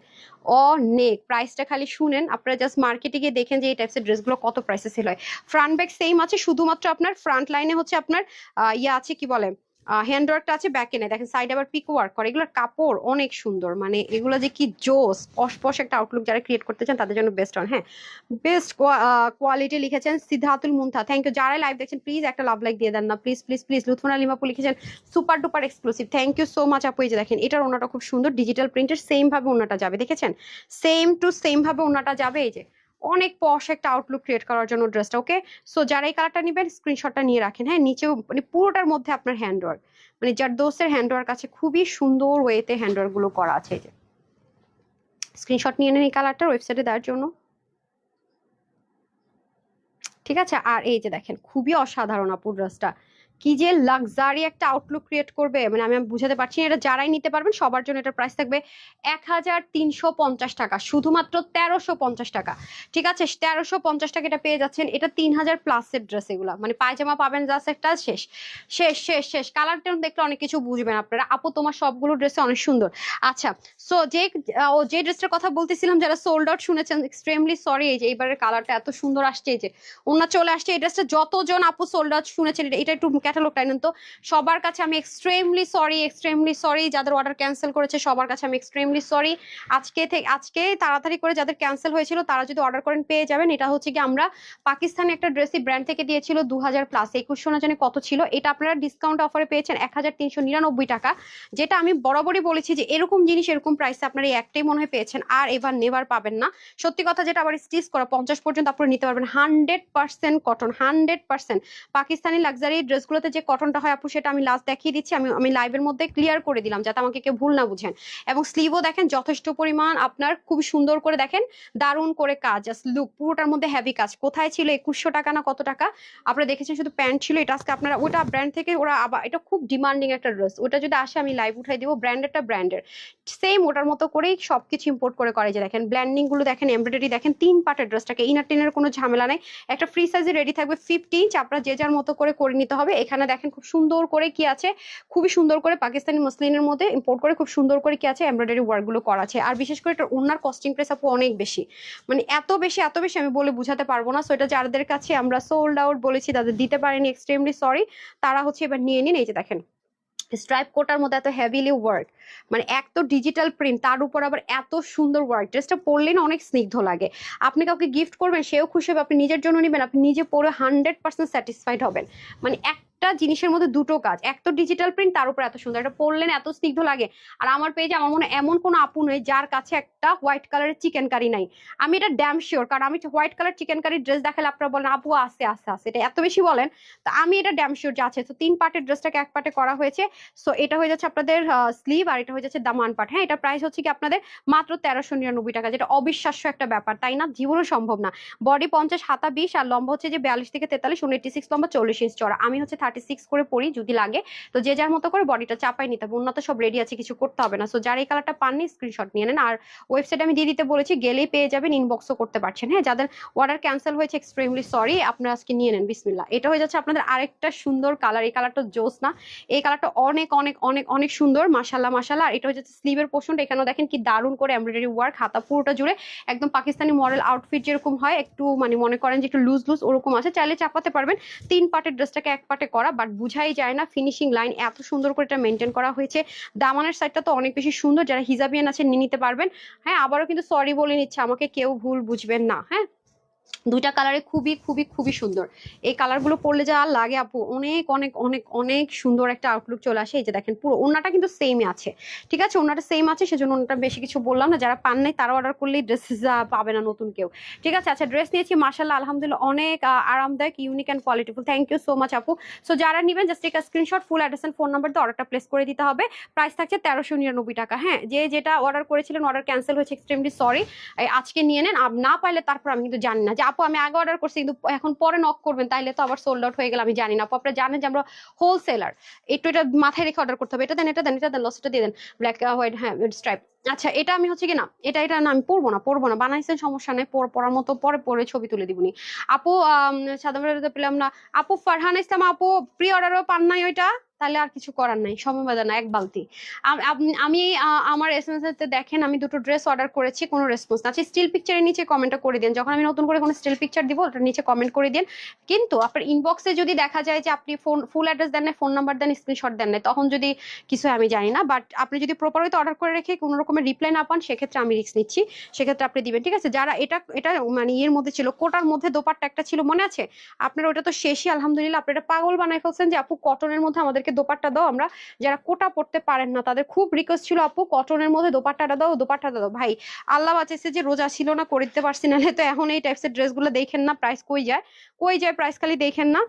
অনেক, প্রাইসটা খালি শুনেন, আপনারা জাস্ট মার্কেটে গিয়ে দেখেন যে এই টাইপসের ড্রেসগুলো কত প্রাইসে সেল হয়। ফ্রন্ট ব্যাক সেম আছে, শুধুমাত্র আপনার ফ্রন্ট লাইনে হচ্ছে আপনার ইয়া আছে কি বলে হ্যান্ড ওয়ার্কটা আছে, ব্যাক এনে দেখেন সাইড আবার পিক ওয়ার্ক করে। এগুলোর কাপড় অনেক সুন্দর, মানে এগুলো যে কি জোস পশ একটা আউটলুক যারা ক্রিয়েট করতে চান তাদের জন্য বেস্ট হন। হ্যাঁ, বেস্ট কোয়ালিটি লিখেছেন সিদ্ধাতুল মুনথা, থ্যাংক ইউ। যারা লাইভ দেখছেন প্লিজ একটা লাভ লাইক দিয়ে দেন না, প্লিজ প্লিজ প্লিজ। লুৎফুনা লিমাপু লিখেছেন super duper exclusive, thank you so much আপু। এই যে দেখেন এটার ওনাটা খুব সুন্দর, ডিজিটাল প্রিন্টের, সেম ভাবে ওনাটা যাবে, দেখেছেন সেম টু সেম ভাবে ওনাটা যাবে। এই যে অনেক পশ একটা আউটলুক ক্রিয়েট করার জন্য ড্রেসটা, ওকে? সো যারা এই কালারটা নেবেন স্ক্রিনশটটা নিয়ে রাখেন। হ্যাঁ, নিচেও মানে পুরোটার মধ্যে আপনার হ্যান্ড ওয়ার্ক, মানে জারদৌসের হ্যান্ড ওয়ার্ক আছে, খুবই সুন্দর ওয়েতে হ্যান্ড ওয়ার্ক গুলো করা আছে। এই যে স্ক্রিনশট নিয়ে নেন এই কালারটার ওয়েবসাইটে দেওয়ার জন্য, ঠিক আছে? আর এই যে দেখেন খুবই অসাধারণ আপু ড্রেসটা, কি যে লাক্সারি একটা আউটলুক ক্রিয়েট করবে, মানে আমি বুঝাতে পারছি না। এটা যারাই নিতে পারবেন সবার জন্য এটার প্রাইস থাকবে 1350 টাকা, শুধুমাত্র 1350 টাকা। ঠিক আছে, 1350 টাকা এটা পেয়ে যাচ্ছেন। এটা 3000 প্লাসের ড্রেস, এগুলা মানে পায়জামা পাবেন জাস্ট একটা, শেষ শেষ শেষ শেষ। কালারটা দেখলে অনেক কিছু বুঝবেন আপনারা। আপু তোমার সবগুলো ড্রেসে অনেক সুন্দর। আচ্ছা, সো যে ড্রেসটার কথা বলতেছিলাম যারা সোল্ড আউট শুনেছেন এক্সট্রিমলি সরি। এই যে এইবারের কালারটা এত সুন্দর আসছে, এই যে ওনা চলে আসছে। এই ড্রেসটা যতজন আপু সোল্ড আউট শুনেছেন, এটা একটু ক্যাটালগটা নেন তো। সবার কাছে আমি এক্সট্রিমলি সরি যাদের অর্ডার ক্যান্সেল করেছে, সবার কাছে আমি এক্সট্রিমলি সরি। আজকে তাড়াতাড়ি করে যাদের ক্যান্সেল হয়েছিল তারা যদি অর্ডার করেন পেয়ে যাবেন। এটা হচ্ছে কি আমরা পাকিস্তানি একটা ড্রেসি ব্র্যান্ড থেকে দিয়েছিল 2000 প্লাস, 2100 না জানি কত ছিল, এটা আপনারা ডিসকাউন্ট অফারে পেয়েছেন 1399 টাকা। যেটা আমি বরাবরই বলেছি যে এরকম জিনিস এরকম প্রাইসে আপনারা এই একটাই মনে হয় পেয়েছেন, আর এবার নেবার পাবেন না। সত্যি কথা, যেটা আবার স্টিচ করা 50 পর্যন্ত আপনারা নিতে পারবেন, 100% কটন, 100%। পাকিস্তানি লাক্সারি ড্রেসগুলোতে যে কটনটা হয় আপু সেটা আমি লাস্ট দেখিয়ে দিচ্ছি, আমি লাইভের মধ্যে ক্লিয়ার করে দিলাম যাতে আমাকে কেউ ভুল না বুঝেন। এবং স্লিভও দেখেন যথেষ্ট পরিমাণ আপনার, খুব সুন্দর করে দেখেন, দারুণ করে কাজ, জাস্ট লুক পুরোটার মধ্যে হেভি কাজ। কোথায় ছিল 2100 টাকা না কত টাকা আপনারা দেখেছেন, শুধু প্যান্ট ছিল। এটা আজকে আপনারা ওটা ব্র্যান্ড থেকে ওরা আবার, এটা খুব ডিমান্ডিং একটা ড্রেস, ওটা যদি আসে আমি লাইভ উঠাই দিব। ব্র্যান্ডের সেম ওটার মতো করেই সবকিছু ইম্পোর্ট করে যে দেখেন ব্ল্যান্ডিং গুলো দেখেন, এমব্রয়ডারি দেখেন, 3 পার্টের ড্রেসটাকে ইনার টিনের কোনো ঝামেলা নাই। একটা ফ্রি সাইজে রেডি থাকবে 50 ইঞ্চ, আপনারা যে যার মতো করে নিতে হবে। এখানে দেখেন খুব সুন্দর করে কি আছে, খুবই সুন্দর করে পাকিস্তানি মসলিনের মধ্যে ইম্পোর্ট করে খুব সুন্দর করে কি আছে এমব্রয়ডারি ওয়ার্ক গুলো করা আছে। আর বিশেষ করে এটা ওনার কস্টিং প্রাইস আপু অনেক বেশি, মানে এত বেশি আমি বলে বুঝাতে পারবো না। সো এটা যাদের কাছে আমরা সোল্ড আউট বলেছি তাদের দিতে পারেনি, এক্সট্রিমলি সরি। তারা হচ্ছে এবার নিয়ে নিন। এই যে দেখেন স্ট্রাইপ কোটার মধ্যে এত হেভিলি ওয়ার্ক, মানে এক তো ডিজিটাল প্রিন্ট, তার উপর আবার এত সুন্দর ওয়ার্ক। ড্রেসটা পরলে না অনেক স্নিগ্ধ লাগে। আপনি কাউকে গিফট করবেন সেও খুশি হবে, আপনি নিজের জন্য নেবেন আপনি নিজে পরে 100% স্যাটিসফাইড হবেন। মানে একটা জিনিসের মধ্যে দুটো কাজ, এক তো ডিজিটাল প্রিন্ট, তার উপর এত সুন্দর, এটা পরলেন এত স্নিগ্ধ লাগে। আর আমার পেজে আমার মনে এমন কোনো আপু নেই যার কাছে একটা হোয়াইট কালারের চিকেন কারি নাই। আমি এটা ড্যাম শিওর, কারণ আমি white colour chikankari dress দেখালে আপনারা বলেন আপু আছে আছে আছে, এটা এত বেশি বলেন, তো আমি এটা ড্যাম শিওর যে আছে। তো 3 পার্টের ড্রেসটাকে 1 পার্টে করা হয়েছে। সো এটা হয়ে যাচ্ছে আপনাদের স্লিভ, আর এটা হয়ে যাচ্ছে দামান পার্ট। হ্যাঁ, এটা প্রাইস হচ্ছে কি আপনাদের মাত্র 1399 টাকা, যেটা অবিশ্বাস্য একটা ব্যাপার, তাই না? জীবনও সম্ভব না। বডি 50, হাতা 20, আর লম্বা হচ্ছে যে 42 থেকে 43, 86 লম্বা, 40 ইঞ্চ চড়া। আমি হচ্ছে 36 করে পরি যদি লাগে, তো যে যার মতো করে বডিটা চাপাই নিতে হবে। উন্নত সব রেডি আছে, কিছু করতে হবে না। সো যারা এই কালারটা পাননি স্ক্রিনশট নিয়ে নেন। আর ওয়েবসাইট আমি দিয়ে দিতে বলেছি, গেলেই পেয়ে যাবেন, ইনবক্সও করতে পারছেন। হ্যাঁ, যাদের অর্ডার ক্যান্সেল হয়েছে এক্সট্রিমলি সরি, আপনারা আজকে নিয়ে নেন। বিসমিল্লাহ। এটা হয়ে যাচ্ছে আপনাদের আরেকটা সুন্দর কালার, এই কালারটা জোস না? এই কালারটা অনেক অনেক অনেক অনেক সুন্দর, মাশাআল্লাহ মাশাআল্লাহ। আর এটা হচ্ছে স্লিভের পোর্শনটা, এখানেও দেখেন কি দারুণ করে এমব্রয়ডারি ওয়ার্ক, হাতা পুরোটা জুড়ে একদম পাকিস্তানি মডেল আউটফিট যেরকম হয়, একটু মানে মনে করেন যে একটু লুজ ওরকম আছে, চাইলে চাপাতে পারবেন। 3 পার্টের ড্রেসটাকে 1 পার্টে করা, বাট বুঝাই যায় না ফিনিশিং লাইন এত সুন্দর করে এটা মেনটেন করা হয়েছে। দামানের সাইডটা তো অনেক বেশি সুন্দর, যারা হিজাবিয়ান আছেন নিয়ে নিতে পারবেন। হ্যাঁ, আবারও কিন্তু সরি বলে নিচ্ছে, আমাকে কেউ ভুল বুঝবেন না। হ্যাঁ, দুইটা কালারে খুবই খুবই খুবই সুন্দর। এই কালারগুলো পরলে যা লাগে আপু, অনেক অনেক অনেক অনেক সুন্দর একটা আউটলুক চলে আসে। এই যে দেখেন পুরো ওড়নাটা কিন্তু সেমই আছে, ঠিক আছে, ওড়নাটা সেম আছে, সেজন্য ওড়নাটা বেশি কিছু বললাম না। যারা পান নাই তারা অর্ডার করলেই ড্রেস পাবে না নতুন কেউ, ঠিক আছে। আচ্ছা, ড্রেস নিয়েছি মাশাআল্লাহ আলহামদুলিল্লাহ, অনেক আরামদায়ক, unique and qualityful. Thank you so much আপু। সো যারা নেবেন জাস্ট একটা screenshot, full address and phone number দিয়ে অর্ডারটা প্লেস করে দিতে হবে। প্রাইস থাকছে 1399 টাকা। হ্যাঁ, যে যেটা অর্ডার করেছিলেন অর্ডার ক্যান্সেল হয়েছে, এক্সট্রিমলি সরি। আজকে নিয়ে নেন, না পাইলে তারপর আমি কিন্তু জানি না যে আপু আমি আগে অর্ডার করছি কিন্তু এখন পরে নক করবেন, তাইলে তো আবার সোল্ড আউট হয়ে গেল, আমি জানি না আপু। আপনারা জানেন যে আমরা হোলসেলার, একটু এটা মাথায় রেখে অর্ডার করতে হবে। এটা দেন, এটা দেন, এটা দেন, লসটা দিয়ে দেন, ব্ল্যাক হোয়াইট, হ্যাঁ স্ট্রাইপ। আচ্ছা, এটা আমি হচ্ছে কি না, এটা এটা না আমি পরবো না, পরবো না, বানাইছেন সমস্যা নেই, পরার মতো পরে পরে ছবি তুলে দিবনি আপু। সাদা পেলাম না আপু। ফারহান ইসলাম আপু, প্রি অর্ডারও পান নাই ওইটা, তাহলে আর কিছু করার নাই, সময় বাদা না, এক বালতি। আমি আমার এসএমএস এতে দেখেন আমি দুটো ড্রেস অর্ডার করেছি, কোনো রেসপন্স না। আচ্ছা, স্টিল পিকচারের নিচে কমেন্টটা করে দিন, যখন আমি নতুন করে কোনো স্টিল পিকচার দিব ওটার নিচে কমেন্ট করে দিন। কিন্তু আপনার ইনবক্সে যদি দেখা যায় যে আপনি ফুল অ্যাড্রেস দেন না, ফোন নাম্বার দেন, স্ক্রিনশট দেন না, তখন যদি কিছু আমি জানি না, বাট আপনি যদি প্রপার হয়তো অর্ডার করে রেখে কোনো রকমের রিপ্লাই না পান, সেক্ষেত্রে আমি রিস্ক নিচ্ছি, সেক্ষেত্রে আপনি দিবেন, ঠিক আছে। যারা এটা এটা মানে ইয়ের মধ্যে ছিল, কোটার মধ্যে দোপাট্টা একটা ছিল মনে আছে আপনার, ওটা তো শেষই আলহামদুলিল্লাহ। আপনারা পাগল বানাই ফেলছেন যে আপু কটনের মধ্যে আমাদেরকে দোপাট্টা দাও। আমরা যারা কোটা পড়তে পারেন না তাদের খুব রিকোয়েস্ট ছিল আপু কটনের মধ্যে দোপাট্টাটা দাও, দোপাট্টাটা দাও। ভাই আল্লাহ বাঁচাইছে যে রোজা ছিল না, করতে পারছি না, তো এখন এই টাইপসের ড্রেসগুলো দেখেন না, প্রাইস কই যায়, কই যায় প্রাইস, খালি দেখেন না,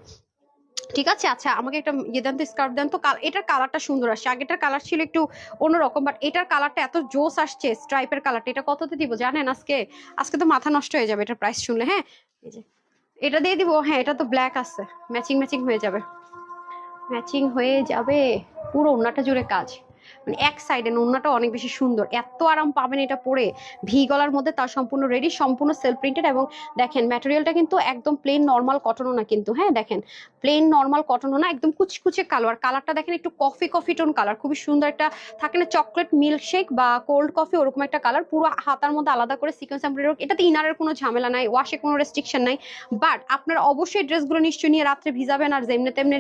ঠিক আছে। আচ্ছা, আমাকে একটা ইয়ে দেন তো, স্কার্ফ দেন তো। এটার কালারটা সুন্দর আসছে, আগেটার কালার ছিল একটু অন্যরকম, বাট এটার কালারটা এত জোস আসছে, স্ট্রাইপের কালারটা। এটা কততে দিব জানেন? আজকে আজকে তো মাথা নষ্ট হয়ে যাবে এটার প্রাইস শুনলে। হ্যাঁ, এই যে এটা দিয়ে দিব। হ্যাঁ, এটা তো ব্ল্যাক আছে, ম্যাচিং ম্যাচিং হয়ে যাবে, ম্যাচিং হয়ে যাবে, পুরো ওড়নাটা জুড়ে কাজ, মানে এক সাইডে ওড়নাটা অনেক বেশি সুন্দর, এত আরাম পাবেন এটা পরে। ভি গলার মধ্যে তার সম্পূর্ণ রেডি, সম্পূর্ণ সেলফ প্রিন্টেড, এবং দেখেন ম্যাটেরিয়ালটা কিন্তু একদম প্লেন নর্মাল কটনও না কিন্তু, হ্যাঁ দেখেন প্লেন নর্মাল কটনও না, একদম কুচকুচে কালো। আর কালারটা দেখেন একটু কফি কফি টোন কালার, খুবই সুন্দর একটা থাকে না চকলেট মিল্কশেক বা কোল্ড কফি, ওরকম একটা কালার। পুরো হাতার মধ্যে আলাদা করে সিকোয়েন্স এমব্রয়ডারি, এটাতে ইনারের কোনো ঝামেলা নাই, ওয়াশে কোনো রেস্ট্রিকশন নাই। বাট আপনারা অবশ্যই ড্রেসগুলো নিশ্চয়ই নিয়ে রাত্রে ভিজাবেন আর যেমনি তেমনি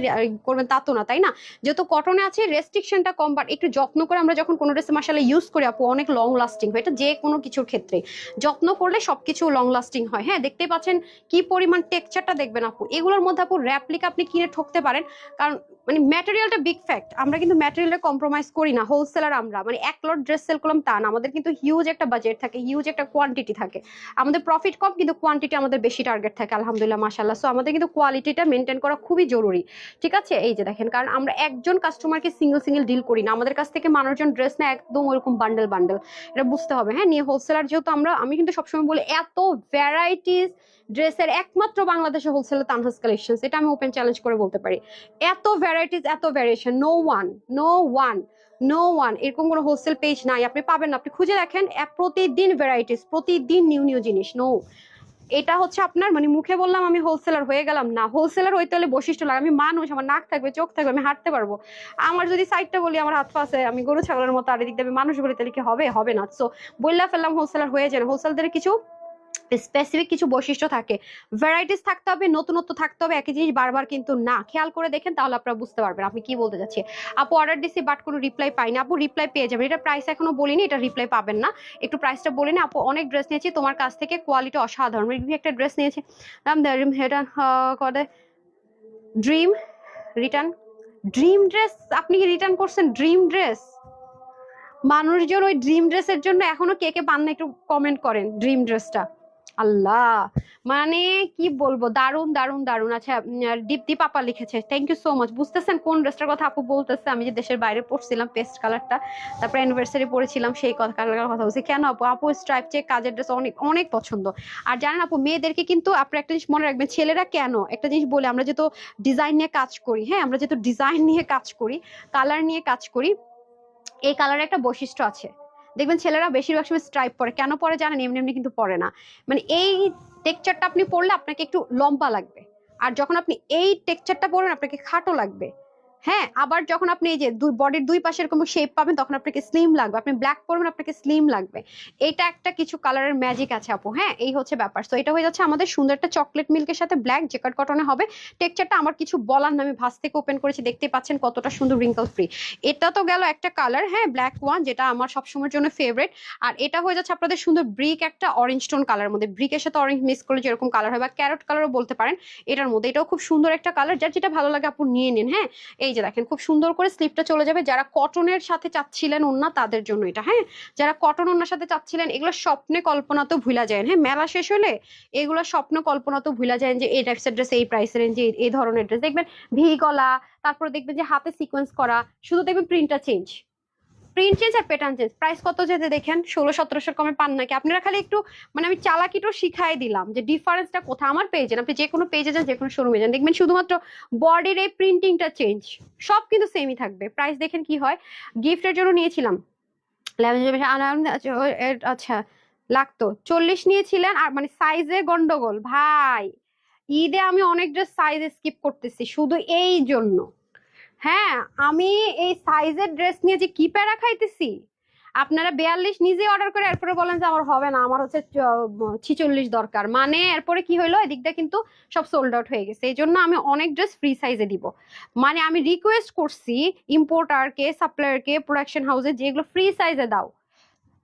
করবেন তা তো না, তাই না? যেহেতু কটনে আছে রেস্ট্রিকশনটা কম, বাট একটু যত্ন করে আমরা যখন কোনো ড্রেস মাশাআল্লাহ ইউজ করি আপু, অনেক লং লাস্টিং হয়। এটা যে কোনো কিছুর ক্ষেত্রে যত্ন করলে সবকিছু লং লাস্টিং হয়। হ্যাঁ, দেখতেই পাচ্ছেন কি পরিমাণ টেক্সচারটা, দেখবেন আপু এগুলোর মধ্যে আপু র্যাপ্লিকা আপনি কিনে ঠকতে পারেন, কারণ মানে ম্যাটেরিয়ালটা বিগ ফ্যাক্ট। আমরা কিন্তু ম্যাটেরিয়ালটা কম্প্রোমাইজ করি না, হোলসেলার আমরা, মানে এক লট ড্রেস সেল করলাম তা না, আমাদের কিন্তু হিউজ একটা বাজেট থাকে, হিউজ একটা কোয়ান্টিটি থাকে। আমাদের প্রফিট কম কিন্তু কোয়ান্টিটি আমাদের বেশি টার্গেট থাকে আলহামদুলিল্লাহ মাশাআল্লাহ। সো আমাদের কিন্তু কোয়ালিটিটা মেনটেন করা খুবই জরুরি, ঠিক আছে। এই যে দেখেন, কারণ আমরা একজন কাস্টমারকে সিঙ্গেল সিঙ্গেল ডিল করি না, আমাদের কাছ থেকে মানুষজন ড্রেস না একদম ওইরকম বান্ডেল বান্ডেল, এটা বুঝতে হবে। হ্যাঁ, নিয়ে হোলসেলার যেহেতু আমরা, আমি কিন্তু সবসময় বলি এত ভ্যারাইটিস ড্রেসের একমাত্র বাংলাদেশে হোলসেলার তানহাস কালেকশনস, এটা আমি ওপেন চ্যালেঞ্জ করে বলতে পারি। এত ভ্যারাইটিস, এত variation, no one, no one, no one, এরকম কোনো হোলসেল পেজ নাই, আপনি পাবেন না, আপনি খুঁজে দেখেন, প্রতিদিন ভ্যারাইটিস, প্রতিদিন নিউ নিউ জিনিস। নো, এটা হচ্ছে আপনার মানে মুখে বললাম আমি হোলসেলার হয়ে গেলাম না, হোলসেলার হইতে হলে বৈশিষ্ট্য লাগে, আমি মানুষ, আমার নাক থাকবে, চোখ থাকবে, আমি হাঁটতে পারবো। আমার যদি সাইডটা বলি আমার হাত পা আছে, আমি গরু ছাগলের মতো, আর এদিক দিয়ে মানুষ বলি, তাহলে কি হবে? হবে না। সো বললা ফেললাম হোলসেলার হয়ে যায় না, হোলসেলারদের কিছু স্পেসিফিক কিছু বৈশিষ্ট্য থাকে, ভ্যারাইটিস থাকতে হবে, নতুনত্ব থাকতে হবে, একই জিনিস বারবার কিন্তু না। খেয়াল করে দেখেন তাহলে আপনারা বুঝতে পারবেন আপনি কি বলতে যাচ্ছি। আপু অর্ডার দিছি বাট কোনো রিপ্লাই পাইনি, আপু রিপ্লাই পেয়ে যাবেন, এটা প্রাইস এখনো বলিনি, এটা রিপ্লাই পাবেন না, একটু প্রাইসটা বলে নি। আপু অনেক ড্রেস নিয়েছি তোমার কাছ থেকে, কোয়ালিটি অসাধারণ, রিভিউ একটা ড্রেস নিয়েছি, ড্রিম রিটার্ন, ড্রিম ড্রেস আপনি কি রিটার্ন করছেন? ড্রিম ড্রেস, মানুষজন ওই ড্রিম ড্রেসের জন্য এখনো কে কে পান না একটু কমেন্ট করেন। ড্রিম ড্রেসটা আল্লাহ, মানে কি বলবো, দারুন দারুন দারুন। আচ্ছা, দীপ্তি পাপা লিখেছে, থ্যাংক ইউ সো মাচ। বুঝতেছেন কোন ড্রেসটার কথা আপু বলতেছে? আমি যে দেশের বাইরে পড়ছিলাম পেস্ট কালারটা, তারপর অ্যানিভার্সারি পড়েছিলাম সেই কালারের কথা বলছি। কেন আপু? আপু স্ট্রাইপ চেক কাজের ড্রেস অনেক অনেক পছন্দ। আর জানেন আপু, মেয়েদেরকে কিন্তু আপনি একটা জিনিস মনে রাখবেন, ছেলেরা কেন একটা জিনিস বলে, আমরা যেহেতু ডিজাইন নিয়ে কাজ করি, হ্যাঁ আমরা যেহেতু ডিজাইন নিয়ে কাজ করি, কালার নিয়ে কাজ করি, এই কালারের একটা বৈশিষ্ট্য আছে, দেখবেন ছেলেরা বেশিরভাগ সময় স্ট্রাইপ পরে, কেন পরে জানেন? এমনি এমনি কিন্তু পরে না, মানে এই টেক্সচারটা আপনি পরলে আপনাকে একটু লম্বা লাগবে, আর যখন আপনি এই টেক্সচারটা পরবেন আপনাকে খাটো লাগবে, হ্যাঁ, আবার যখন আপনি এই যে বডির দুই পাশে এরকম শেপ পাবেন তখন আপনাকে স্লিম লাগবে, আপনি ব্ল্যাক পরবেন আপনাকে স্লিম লাগবে। এটা একটা কিছু কালারের ম্যাজিক আছে আপু। হ্যাঁ, এই হচ্ছে ব্যাপার। তো এটা হয়ে যাচ্ছে আমাদের সুন্দর একটা চকলেট মিল্কের সাথে ব্ল্যাক জেকার্ড কটনে হবে। টেক্সচারটা আমার কিছু বলার না, আমি ভাঁজ থেকে ওপেন করেছি, দেখতেই পাচ্ছেন কতটা সুন্দর রিঙ্কল ফ্রি। এটা তো গেল একটা কালার, হ্যাঁ ব্ল্যাক ওয়ান, যেটা আমার সবসময়ের জন্য ফেভারিট। আর এটা হয়ে যাচ্ছে আপনাদের সুন্দর ব্রিক একটা অরেঞ্জ টোন কালার মধ্যে, ব্রিকের সাথে অরেঞ্জ মিক্স করলে যেরকম কালার হয়, বা ক্যারট কালারও বলতে পারেন এটার মধ্যে। এটাও খুব সুন্দর একটা কালার, যার যেটা ভালো লাগে আপু নিয়ে নিন। হ্যাঁ, এই যে দেখেন খুব সুন্দর করে স্লিপটা চলে যাবে। যারা কটনের সাথে চাচ্ছিলেন ওন্না তাদের জন্য এটা। হ্যাঁ, যারা কটন ওন্নার সাথে চাচ্ছিলেন, এগুলো স্বপ্নে কল্পনা তো ভুলা যায়। হ্যাঁ, মেলা শেষ হলে এগুলো স্বপ্ন কল্পনা তো ভুলা যায় যে এই টাইপসের ড্রেস, এই প্রাইসের রেঞ্জে এই ধরনের ড্রেস দেখবেন, ভি গলা, তারপরে দেখবেন যে হাতে সিকোয়েন্স করা, শুধু দেখবেন প্রিন্টটা চেঞ্জ, প্রিন্ট চেঞ্জ আর প্যাটার্ন চেঞ্জ। প্রাইস কত যেতে দেখেন, 1600-1700 কমে পান নাকি? আপনারা খালি একটু মানে আমি চালাকিটাও শিখাই দিলাম যে ডিফারেন্সটা কোথায়। আমার পেজে, আপনি যে কোনো পেজে যান, যে কোনো শোরুমে যান, দেখবেন শুধুমাত্র বডির এই প্রিন্টিংটা চেঞ্জ, সব কিন্তু সেমই থাকবে। প্রাইস দেখেন কি হয়। গিফটের জন্য নিয়েছিলাম আচ্ছা লাগতো 40 নিয়েছিলেন, আর মানে সাইজে গন্ডগোল ভাই। ঈদে আমি অনেক ড্রেস সাইজ স্কিপ করতেছি শুধু এই জন্য। হ্যাঁ, আমি এই সাইজের ড্রেস নিয়ে যে কি প্যারা খাইতেছি। আপনারা 42 নিজে অর্ডার করে এরপরে বলেন যে আমার হবে না, আমার হচ্ছে 46 দরকার, মানে এরপরে কি হইলো, এদিকটা কিন্তু সব সোল্ড আউট হয়ে গেছে। এই জন্য আমি অনেক ড্রেস ফ্রি সাইজে দিব। মানে আমি রিকোয়েস্ট করছি ইম্পোর্টারকে, সাপ্লায়ারকে, প্রোডাকশন হাউসে, যেগুলো ফ্রি সাইজে দাও,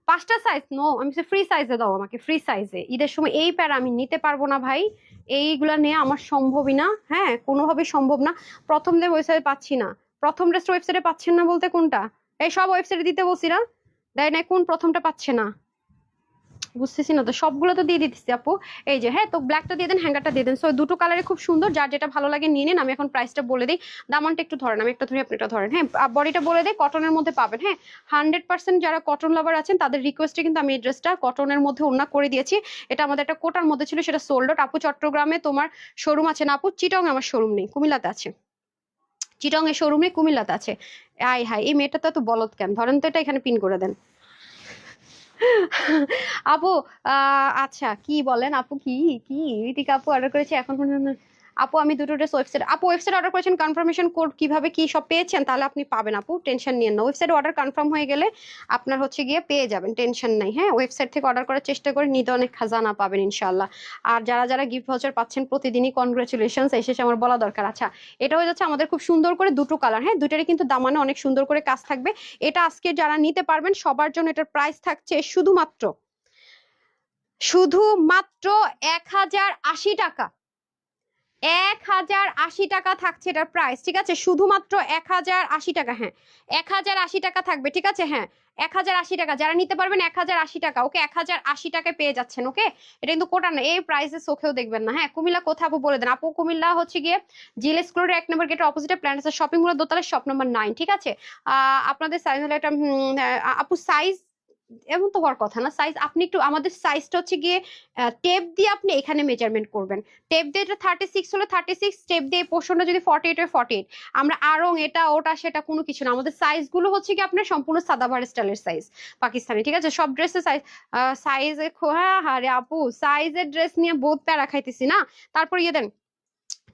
5টা সাইজ নো, আমি ফ্রি সাইজে দাও আমাকে, ফ্রি সাইজে। ঈদের সময় এই প্যারা আমি নিতে পারবো না ভাই, এইগুলা নিয়ে আমার সম্ভবই না। হ্যাঁ, কোনোভাবেই সম্ভব না। প্রথম দিন ওয়েবসাইটে পাচ্ছি না, প্রথম ড্রেসটা ওয়েবসাইটে পাচ্ছেন না বলতে কোনটা? এই সব ওয়েবসাইটে দিতে বলছি না, দেয় না, কোন প্রথমটা পাচ্ছে না বুঝতেছি না তো, সবগুলো তো দিয়ে দিতেছি আপু। এই যে হ্যাঁ, তো ব্ল্যাকটা দিয়ে দেন, হ্যাঙ্গারটা দিয়ে দেন। সো দুটো কালারে খুব সুন্দর, যার যেটা ভালো লাগে নিয়ে নিন। আমি এখন প্রাইসটা বলে দিই, দামানটা একটু ধরেন, আমি একটা ধরি আপনি একটা ধরেন। হ্যাঁ, বডিটা বলে দিই, কটনের মধ্যে পাবেন। হ্যাঁ, 100% যারা কটন লাভার আছেন তাদের রিকোয়েস্টে কিন্তু আমি এই ড্রেসটা কটনের মধ্যে ওড়না করে দিয়েছি। এটা আমাদের একটা কোটার মধ্যে ছিল, সেটা সোল্ড আউট। আপু চট্টগ্রামে তোমার শোরুম আছে না? আপু চিটং আমার শোরুম নেই, কুমিল্লাতে আছে। চিটং এর শোরুম নেই, কুমিল্লাতে আছে। আই হাই, এই মেয়েটা তো এত বলদ কেন? ধরেন তো এটা এখানে পিন করে দেন। আপু আচ্ছা কি বলেন আপু, কি কি ঋতিকা আপু অর্ডার করেছে এখন পর্যন্ত? আপু আমি দুটো ড্রেস ওয়েবসাইট, আপু ওয়েবসাইট অর্ডার করেছেন, কনফার্মেশন কোড কিভাবে কি সব পেয়েছেন? তাহলে আপনি পাবেন আপু, টেনশন নিয়েন না। ওয়েবসাইট অর্ডার কনফার্ম হয়ে গেলে আপনার হচ্ছে গিয়ে পেয়ে যাবেন, টেনশন নাই। হ্যাঁ, ওয়েবসাইট থেকে অর্ডার করার চেষ্টা করে নিতে, অনেক খাজানা পাবেন ইনশাল্লাহ। আর যারা যারা গিফট ভাউচার পাচ্ছেন প্রতিদিনই কনগ্রাচুলেশনস, এই শেষে আমার বলা দরকার। আচ্ছা, এটা হয়ে যাচ্ছে আমাদের খুব সুন্দর করে দুটো কালার। হ্যাঁ, দুটারই কিন্তু দামানে অনেক সুন্দর করে কাজ থাকবে। এটা আজকে যারা নিতে পারবেন সবার জন্য এটার প্রাইস থাকছে শুধুমাত্র শুধুমাত্র 1080 টাকা। 1080 টাকা থাকছে এটার প্রাইস, ঠিক আছে? শুধুমাত্র 1080 টাকা। হ্যাঁ, 1080 টাকা থাকবে, ঠিক আছে? হ্যাঁ, 1080 টাকা যারা নিতে পারবেন, 1080 টাকা। ওকে, 1080 টাকায় পেয়ে যাচ্ছেন। ওকে, এটা কিন্তু কোটা না, এই প্রাইসে চোখেও দেখবেন না। হ্যাঁ, কুমিল্লা কোথায় আপু বলে দেন। আপু কুমিল্লা হচ্ছে গিয়ে জিএল স্কুলের 1 নম্বর গেটের অপোজিটে প্ল্যান্টার্স শপিং মলের দোতলায় শপ নাম্বার 9, ঠিক আছে? আপনাদের সাইজ হলো একটা আপু সাইজ এমন তো হওয়ার কথা না। সাইজ আপনি একটু, আমাদের সাইজটা হচ্ছে গিয়ে টেপ দিয়ে আপনি এখানে মেজারমেন্ট করবেন। টেপ দিয়ে এটা 36 হলে 36, টেপ দিয়ে পোর্শনটা যদি 48 হয় 48। আমরা আরং এটা ওটা সেটা কোনো কিছু না, আমাদের সাইজ গুলো হচ্ছে কি আপনার সম্পূর্ণ সাদাভার স্টাইলের সাইজ, পাকিস্তানি, ঠিক আছে? সব ড্রেসের সাইজ সাইজে হ্যাঁ হ্যাঁ রে আপু, সাইজের ড্রেস নিয়ে বহুত প্যারা খাইতেছি না। তারপর ইয়ে দেন,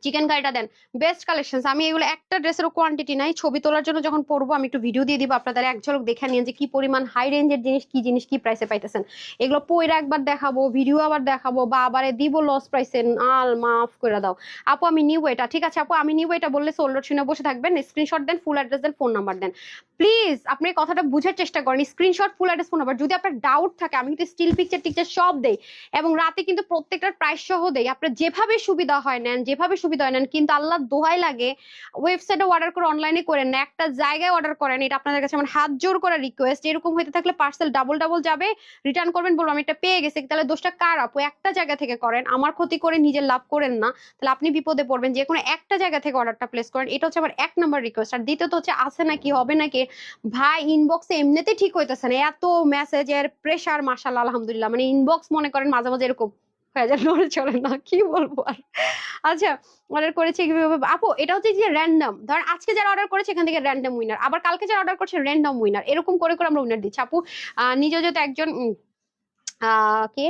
চিকেন কারিটা দেন। Best collection. আমি এগুলো একটা ড্রেসেরও কোয়ান্টিটি নাই, ছবি তোলার জন্য যখন পরবো আমি একটু ভিডিও দিয়ে দিব, আপনাদের এক ঝলক দেখে নিন যে কি পরিমাণ হাই রেঞ্জের জিনিস কি প্রাইসে পাইতেছেন। এগুলো পয়রা একবার দেখাবো, ভিডিও আবার দেখাবো, বা আবার দিব লস প্রাইসে, আল মাফ করে দাও। আপু আমি নিব এটা, ঠিক আছে আপু আমি নিব এটা বললে সোল্ড আউট শুনে বসে থাকবেন? স্ক্রিনশট দেন, ফুল অ্যাড্রেস দেন, ফোন নাম্বার দেন। প্লিজ আপনি কথাটা বুঝার চেষ্টা করেন, screenshot, full address, phone number. যদি আপনার ডাউট থাকে আমি কিন্তু স্টিল পিকচার টিকচার সব দেই, এবং রাতে কিন্তু প্রত্যেকটার প্রাইস সহ দেই। আপনার যেভাবে সুবিধা হয় নেন, যেভাবে সুবিধা হয় নেন, কিন্তু আল্লাহ দোহাই লাগে ওয়েবসাইটে অর্ডার করে অনলাইনে করেন না, একটা জায়গায় অর্ডার করেন। এটা আপনাদের কাছে আমার হাত জোর করা রিকোয়েস্ট। এরকম হইতে থাকলে পার্সেল ডাবল ডাবল যাবে, রিটার্ন করবেন, বলবো আমি এটা পেয়ে গেছি, তাহলে দোষটা কার আপু? একটা জায়গা থেকে করেন, আমার ক্ষতি করে নিজের লাভ করেন না, তাহলে আপনি বিপদে পড়বেন। যে কোনো একটা জায়গা থেকে অর্ডারটা প্লেস করেন, এটা হচ্ছে আমার 1 নম্বর রিকোয়েস্ট। আর দ্বিতীয়ত হচ্ছে আছে নাকি, হবে নাকি, ভাই ইনবক্সে এমনিতে ঠিক হইতেছে না, এত মেসেজের প্রেসার, মাশাআল্লাহ আলহামদুলিল্লাহ, মানে ইনবক্স মনে করেন মাঝে মাঝে এরকম হয়ে যায়, নড়ে চলে না, কি বলবো আর। আচ্ছা, অর্ডার করেছে কিভাবে আপু? এটা হচ্ছে যে র্যান্ডম, ধরেন আজকে যারা অর্ডার করেছে এখান থেকে র্যান্ডম উইনার, আবার কালকে যারা অর্ডার করছে র্যান্ডম উইনার, এরকম করে করে আমরা উইনার দিচ্ছি আপু। নিজে যেহেতু একজন কি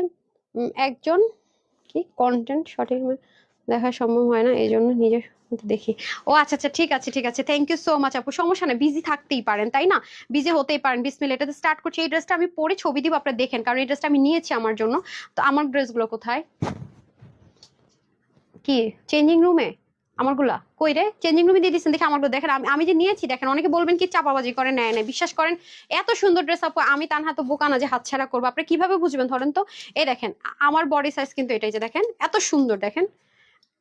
একজন কি কন্টেন্ট সঠিক দেখা সম্ভব হয় না, এই জন্য নিজে দেখি। ও আচ্ছা আচ্ছা, ঠিক আছে ঠিক আছে, থ্যাংক ইউ সো মাচ আপু। সমস্যা না, বিজি থাকতেই পারেন তাই না, বিজি হতেই পারেন। বিসমিল্লাহ, এটাতে স্টার্ট করছি। এই ড্রেসটা আমি পরে ছবি দিব, আপনারা দেখেন, কারণ এই ড্রেসটা আমি নিয়েছি আমার জন্য। তো আমার ড্রেসগুলো কোথায়, কি চেঞ্জিং রুমে আমারগুলা কই রে, চেঞ্জিং রুমে দিয়ে দিচ্ছেন দেখে আমারগুলো দেখেন। আমি যে নিয়েছি দেখেন, অনেকে বলবেন কি চাপাবাজি করে, নেয় না, বিশ্বাস করেন এত সুন্দর ড্রেস আপু, আমি তানহা তো বোকা না যে হাতছাড়া করবো। আপনি কিভাবে বুঝবেন ধরেন তো, এই দেখেন আমার বডি সাইজ কিন্তু এটাই, যে দেখেন এত সুন্দর, দেখেন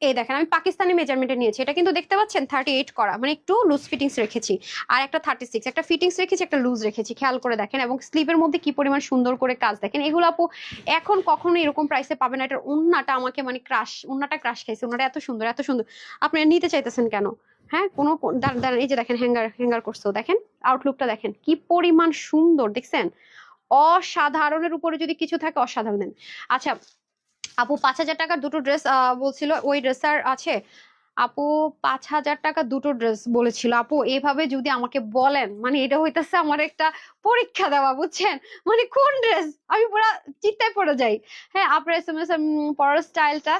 এই দেখেন আমি পাকিস্তানি মেজারমেন্টে নিয়েছি, এটা কিন্তু দেখতে পাচ্ছেন 38 করা, মানে একটু লুজ ফিটিংস রেখেছি, আর একটা 36, একটা ফিটিংস রেখেছি, একটা লুজ রেখেছি, খেয়াল করে দেখেন। এবং স্লিভের মধ্যে কি পরিমাণ সুন্দর করে কাজ দেখেন, এগুলো আপু এখন কখনো এরকম প্রাইসে পাবেন না। এটার ওন্নাটা আমাকে মানে ক্রাশ, ওন্নাটা ক্রাশ খাইছে, ওন্নাটা এত সুন্দর এত সুন্দর। আপনারা নিতে চাইতেছেন কেন? হ্যাঁ, কোনো দাঁড়ান, এই যে দেখেন হ্যাঙ্গার হ্যাঙ্গার করছো, দেখেন আউটলুকটা দেখেন কি পরিমাণ সুন্দর, দেখছেন? অসাধারণের উপরে যদি কিছু থাকে অসাধারণ দেন। আচ্ছা আপু 5,000 টাকার দুটো ড্রেস বলছিল, ওই ড্রেস আর আছে? আপু 5,000 টাকা দুটো ড্রেস বলেছিল আপু, এভাবে যদি আমাকে বলেন, মানে এটা হইতেছে আমার একটা পরীক্ষা দেওয়া, বুঝছেন? মানে কোন ড্রেস, আমি পুরো চিন্তায় পড়ে যাই। হ্যাঁ, আপনার এসএমএস পড়ার স্টাইলটা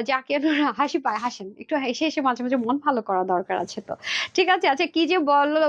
যাকে হাসি পায়, হাসেন একটু, হেসে হেসে মাঝে মাঝে মন ভালো করা দরকার আছে তো। ঠিক আছে, আচ্ছা কি যে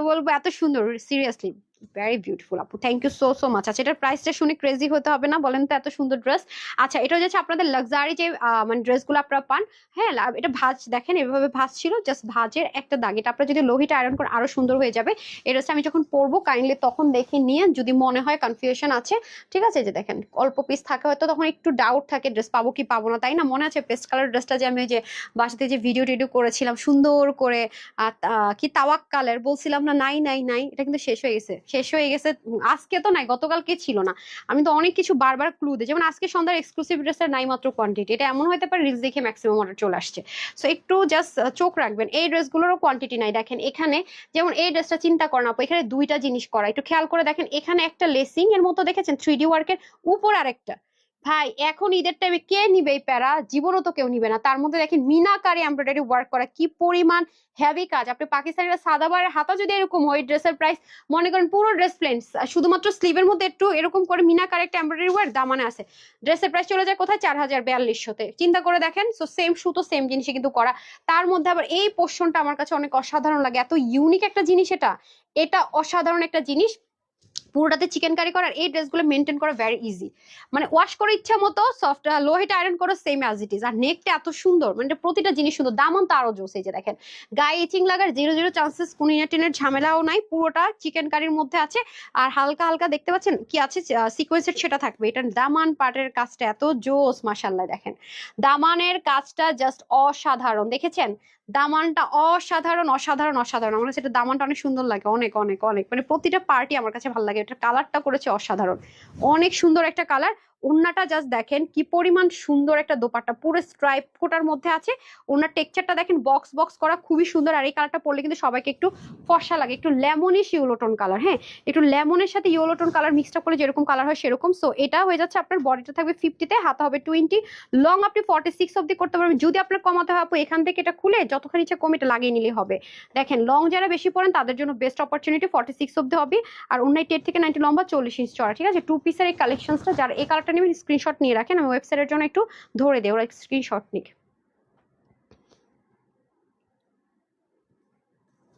বলবো, এত সুন্দর, সিরিয়াসলি ভেরি বিউটিফুল আপু, thank you so so much. আচ্ছা এটার প্রাইসটা শুনে ক্রেজি হতে হবে না বলেন তো, এত সুন্দর ড্রেস। আচ্ছা এটা হচ্ছে আপনাদের লাক্সারি যে মানে ড্রেসগুলো আপনারা পান। হ্যাঁ, এটা ভাঁজ দেখেন, এভাবে ভাঁজ ছিল, জাস্ট ভাঁজের একটা দাগ, এটা আপনারা যদি লোহিটা আয়রন করে আরো সুন্দর হয়ে যাবে। এই ড্রেসটা আমি যখন পরবো কাইন্ডলি তখন দেখে নিয়ে, যদি মনে হয় কনফিউশন আছে, ঠিক আছে, যে দেখেন অল্প পিস থাকে হয়তো, তখন একটু ডাউট থাকে ড্রেস পাবো কি পাবো না, তাই না? মনে আছে পেস্ট কালার ড্রেসটা যে আমি ওই যে বাসাতে যে ভিডিও টিডিও করেছিলাম সুন্দর করে, কি তাওয়াক্কালের বলছিলাম না, নাই নাই নাই, এটা কিন্তু শেষ হয়ে গেছে, শেষ হয়ে গেছে। আজকে তো নাই, গতকালকে ছিল না। আমি তো অনেক কিছু বারবার ক্লু দিই, যেমন আজকে সন্ধ্যার এক্সক্লুসিভ ড্রেসের নাই মাত্র কোয়ান্টিটি, এটা এমন হতে পারে রিলস দেখে ম্যাক্সিমাম অর্ডার চলে আসছে। সো একটু জাস্ট চোখ রাখবেন, এই ড্রেসগুলোরও কোয়ান্টিটি নাই। দেখেন এখানে যেমন এই ড্রেসটা চিন্তা করেন আপু, এখানে দুইটা জিনিস করা, একটু খেয়াল করে দেখেন, এখানে একটা লেসিং এর মতো দেখেছেন 3D ওয়ার্কের, উপর আরেকটা। ভাই এখন ঈদের টাইমে কে নিবে এই প্যারা, জীবনও তো কেউ নিবে না। তার মধ্যে দেখেন মিনাকারি এমব্রয়ডারি ওয়ার্ক করা, কি পরিমাণ হেভি কাজ। আপনি পাকিস্তানিরা সাদাবারের হাতা যদি এরকম হয়, ড্রেসের প্রাইস মনে করেন পুরো ড্রেস প্লেন, শুধুমাত্র স্লিভের মধ্যে একটু এরকম করে মিনাকারি একটা এমব্রয়ডারি ওয়ার্ক দামানে আছে, ড্রেসের প্রাইস চলে যায় কোথায়, 4,042 চিন্তা করে দেখেন। সো সেম সুতো সেম জিনিসে কিন্তু করা, তার মধ্যে আবার এই পোর্শনটা আমার কাছে অনেক অসাধারণ লাগে, এত ইউনিক একটা জিনিস, এটা এটা অসাধারণ একটা জিনিস। পুরোটাতে চিকেন কারি করার, এই ড্রেসগুলো মেনটেন করা ভেরি ইজি, মানে ওয়াশ করে ইচ্ছা মতো সফট, লোহিটা আয়রন করো সেম অ্যাজ ইট ইজ। আর নেকটা এত সুন্দর, মানে প্রতিটা জিনিস সুন্দর, দামন তো আরো জোস। এই যে দেখেন গায়ে ইচিং লাগার 0 0 চান্সেস, কোন ইনাটিনের ঝামেলাও নাই, পুরোটা চিকেন কারির মধ্যে আছে। আর হালকা হালকা দেখতে পাচ্ছেন কি আছে, সিকোয়েন্সের সেটা থাকবে। এটা দামান পার্টের কাজটা এত জোস, মাশাল্লাহ দেখেন দামানের কাজটা জাস্ট অসাধারণ, দেখেছেন? দামানটা অসাধারণ অসাধারণ অসাধারণ, আমার কাছে এটা দামানটা অনেক সুন্দর লাগে, অনেক অনেক অনেক, মানে প্রতিটা পার্টি আমার কাছে ভালো লাগে। এটার কালারটা করেছে অসাধারণ, অনেক সুন্দর একটা কালার। ওন্নাটা জাস্ট দেখেন কি পরিমাণ সুন্দর, একটা দোপাট্টা পুরো স্ট্রাইপ কোটার মধ্যে আছে। ওনার টেক্সচারটা দেখেন বক্স বক্স করা, খুবই সুন্দর। আর এই কালারটা পরলে কিন্তু সবাইকে একটু ফর্সা লাগে, একটু লেমনিশ ইউলোটন কালার। হ্যাঁ, একটু লেমনের সাথে ইউলোটন কালার মিক্সড করে যেরকম কালার হয় সেরকম। সো এটা হয়ে যাচ্ছে আপনার, বডিটা থাকবে 50-তে, হাতা হবে 20, লং আপনি 46 অব্দি করতে পারবেন। যদি আপনার কমাতে হয় আপু, এখান থেকে এটা খুলে যতখানি ইচ্ছা কম এটা লাগিয়ে নিলে হবে। দেখেন লং যারা বেশি পড়েন তাদের জন্য বেস্ট অপরচুনিটি, 46 অব্দি হবে। আর অন্য 10 থেকে 90 লম্বা, 40 ইঞ্চ চড়া, ঠিক আছে? টু পিসের এই কালেকশনসটা, যারা এই কালারটা নেবেন স্ক্রিনশট নিয়ে রাখেন, আমি ওয়েবসাইটের জন্য একটু ধরে দেই, ওরা স্ক্রিনশট নিক।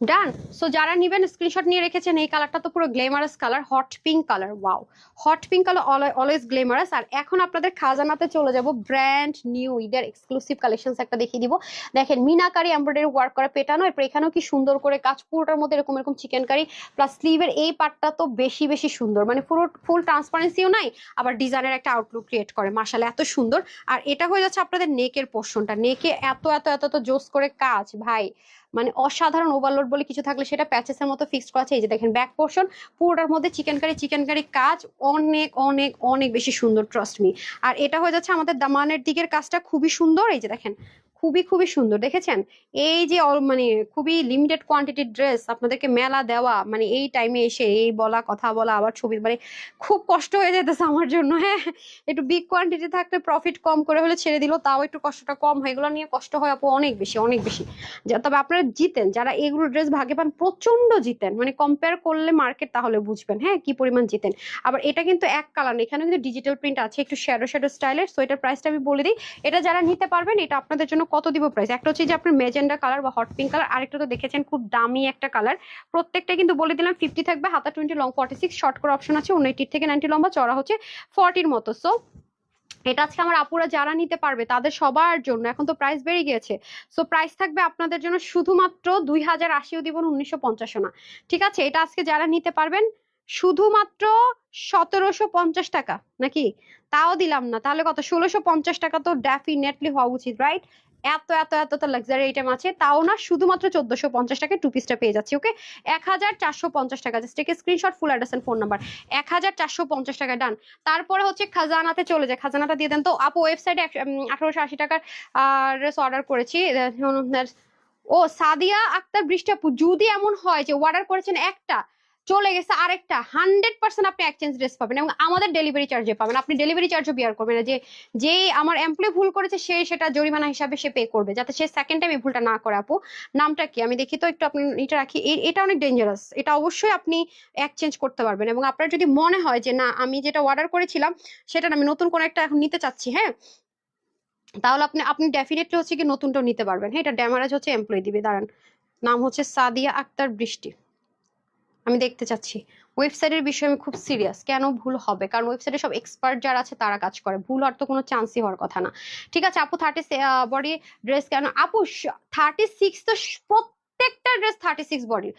ডান। সো যারা নিবেন স্ক্রিনশট নিয়ে রেখেছেন, এই কালারটা তো পুরো glamorous colour, hot pink colour, wow, hot pink colour always glamorous. আর এখন আপনাদের খাজানাতে চলে যাব, ব্র্যান্ড নিউ ঈদের এক্সক্লুসিভ কালেকশনস একটা দেখিয়ে দিব। দেখেন মিনাকারি এমব্রয়ডারি ওয়ার্ক করা পেটানো, এরপর এখানেও কি সুন্দর করে কাজ, পুরোটার মধ্যে এরকম এরকম চিকেন কারি, প্লাস স্লিভের এই পার্টটা তো বেশি বেশি সুন্দর, মানে পুরো ফুল ট্রান্সপারেন্সিও নাই, আবার ডিজাইনের একটা আউটলুক ক্রিয়েট করে, মাশাআল্লাহ এত সুন্দর। আর এটা হয়ে যাচ্ছে আপনাদের নেকের পোর্শনটা, নেকে এত এত এত এত জোস করে কাজ ভাই, মানে অসাধারণ। ওভারলোড বলে কিছু থাকলে সেটা প্যাচেসের মতো ফিক্সড করা আছে। এই যে দেখেন ব্যাক পোর্শন পুরোটার মধ্যে চিকেন কারি কাজ, অনেক অনেক অনেক বেশি সুন্দর, ট্রাস্ট মি। আর এটা হয়ে যাচ্ছে আমাদের দামানের দিকের কাজটা খুবই সুন্দর, এই যে দেখেন খুবই খুবই সুন্দর, দেখেছেন? এই যে মানে খুবই লিমিটেড কোয়ান্টিটির ড্রেস আপনাদেরকে মেলা দেওয়া, মানে এই টাইমে এসে এই বলা, কথা বলা, আবার ছবি, মানে খুব কষ্ট হয়ে যেতেছে আমার জন্য। হ্যাঁ, একটু বিগ কোয়ান্টিটি থাকলে প্রফিট কম করে হলে ছেড়ে দিল, তাও একটু কষ্টটা কম হয়, এগুলো নিয়ে কষ্ট হয় আপু অনেক বেশি অনেক বেশি। তবে আপনারা জিতেন, যারা এগুলো ড্রেস ভাগে পান প্রচন্ড জিতেন, মানে কম্পেয়ার করলে মার্কেট তাহলে বুঝবেন হ্যাঁ কি পরিমাণ জিতেন। আবার এটা কিন্তু এক কালার, এখানে কিন্তু ডিজিটাল প্রিন্ট আছে, একটু শ্যাডো শ্যাডো স্টাইলের। সো এটার প্রাইসটা আমি বলে দিই, এটা যারা নিতে পারবেন এটা আপনাদের জন্য কত দিব প্রাইস? একটা হচ্ছে যে আপনার মেজেন্ডা কালার বা হট পিঙ্ক কালার, আরেকটা তো দেখেছেন খুব দামি একটা কালার। প্রত্যেকটা কিন্তু বলে দিলাম 50 থাকবে, হাতা 20, লং 46, শর্ট করে অপশন আছে 89 থেকে 90 লম্বা, চড়া হচ্ছে 40 মতো। সো এটা আজকে আমার আপুরা যারা নিতে পারবে তাদের সবার জন্য, এখন তো প্রাইস বেড়ে গিয়েছে। সো প্রাইস থাকবে আপনাদের জন্য শুধুমাত্র 2080 দিব, 1950 না। ঠিক আছে, এটা আজকে যারা নিতে পারবেন শুধুমাত্র 1750 টাকা, নাকি তাও দিলাম না, তাহলে কত? 1650 টাকা তো ডেফিনেটলি হওয়া উচিত, রাইট? এত এত এত তো লাক্সারি আইটেম আছে, তাও না শুধুমাত্র 1450 টাকায় টু পিসটা পেয়ে যাচ্ছি। ওকে, 1450 টাকা, just take screenshot, full address and phone number. 1450 টাকা, ডান। তারপরে হচ্ছে খাজানাতে চলে যায়, খাজানাটা দিয়ে দেন তো আপু। ওয়েবসাইটে 1880 টাকার ড্রেস অর্ডার করেছি। ও সাদিয়া আক্তার বৃষ্টি আপু, যদি এমন হয় যে অর্ডার করেছেন একটা, চলে গেছে আরেকটা, 100% আপনি এক্সচেঞ্জ ড্রেস পাবেন এবং আমাদের ডেলিভারি চার্জে পাবেন। আপনি ডেলিভারি চার্জও বিয়ার করবেন না, যে যে আমার এমপ্লয় ভুল করেছে সে সেটা জরিমানা হিসাবে সে পে করবে, যাতে সে সেকেন্ড টাইম এই ভুলটা না করে। আপু নামটা কি আমি দেখি তো একটু, আপনি এটা রাখি। এটা অনেক ডেঞ্জারাস, এটা অবশ্যই আপনি এক্সচেঞ্জ করতে পারবেন। এবং আপনার যদি মনে হয় যে না আমি যেটা অর্ডার করেছিলাম সেটা আমি নতুন কোনো একটা এখন নিতে চাচ্ছি, হ্যাঁ, তাহলে আপনি আপনি ডেফিনেটলি হচ্ছে কি নতুনটাও নিতে পারবেন। হ্যাঁ, এটা ড্যামারেজ হচ্ছে এমপ্লয় দিবে, দাঁড়ান। নাম হচ্ছে সাদিয়া আক্তার বৃষ্টি, আমি দেখতে চাচ্ছি। ওয়েবসাইটের বিষয়ে আমি খুব সিরিয়াস, কেন ভুল হবে? কারণ ওয়েবসাইটে সব এক্সপার্ট যারা আছে তারা কাজ করে, ভুল হওয়ার তো কোনো চান্সই হওয়ার কথা না। ঠিক আছে আপু, 30 বডি ড্রেস কেন আপু? 36 তো প্রত্যেকটা ড্রেস 36 বডির।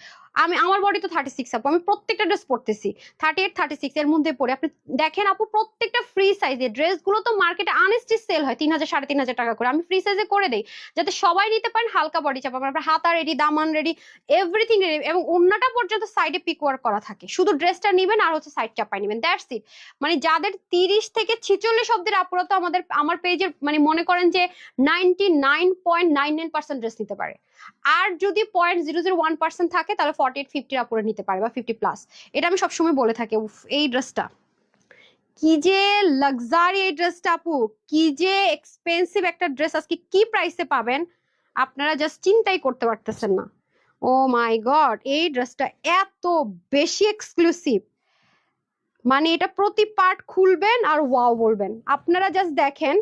আমার বডি তো 36 আপু, আমি প্রত্যেকটা ড্রেস পরতেছি 38 36 এর মধ্যে পরে। আপনি দেখেন আপু, প্রত্যেকটা ফ্রি সাইজের ড্রেসগুলো তো মার্কেটে আনস্টিচ সেল হয় 3000 3500 টাকা করে, আমি ফ্রি সাইজে করে দেই যাতে সবাই নিতে পারেন। হালকা বডি চাপা, আপনার হাতা রেডি, দামান রেডি, এভরিথিং রেডি, এবং অন্যটা পর্যন্ত সাইডে পিক ওয়ার্ক করা থাকে। শুধু ড্রেসটা নেবেন আর হচ্ছে সাইড চাপাই নেবেন, দ্যাটস ইট। মানে যাদের 30 থেকে 46 অব্দের আপুরা তো আমার পেজের মানে মনে করেন যে 99.99% ড্রেস নিতে পারে। আর যদি 0.001% থাকে তাহলে 48-50 আপুরা নিতে পারে, বা 50+। এটা আমি সবসময় বলে থাকি। এই ড্রেসটা কি যে লাক্সারি, এই ড্রেসটা আপু কি যে এক্সপেন্সিভ একটা ড্রেস, আজকে কি প্রাইসে পাবেন আপনারা জাস্ট চিন্তাই করতে পারতেছেন না। ও মাই গড, এই ড্রেসটা এত বেশি এক্সক্লুসিভ, মানে এটা প্রতি পার্ট খুলবেন আর ওয়াও বলবেন। আপনারা জাস্ট দেখেন,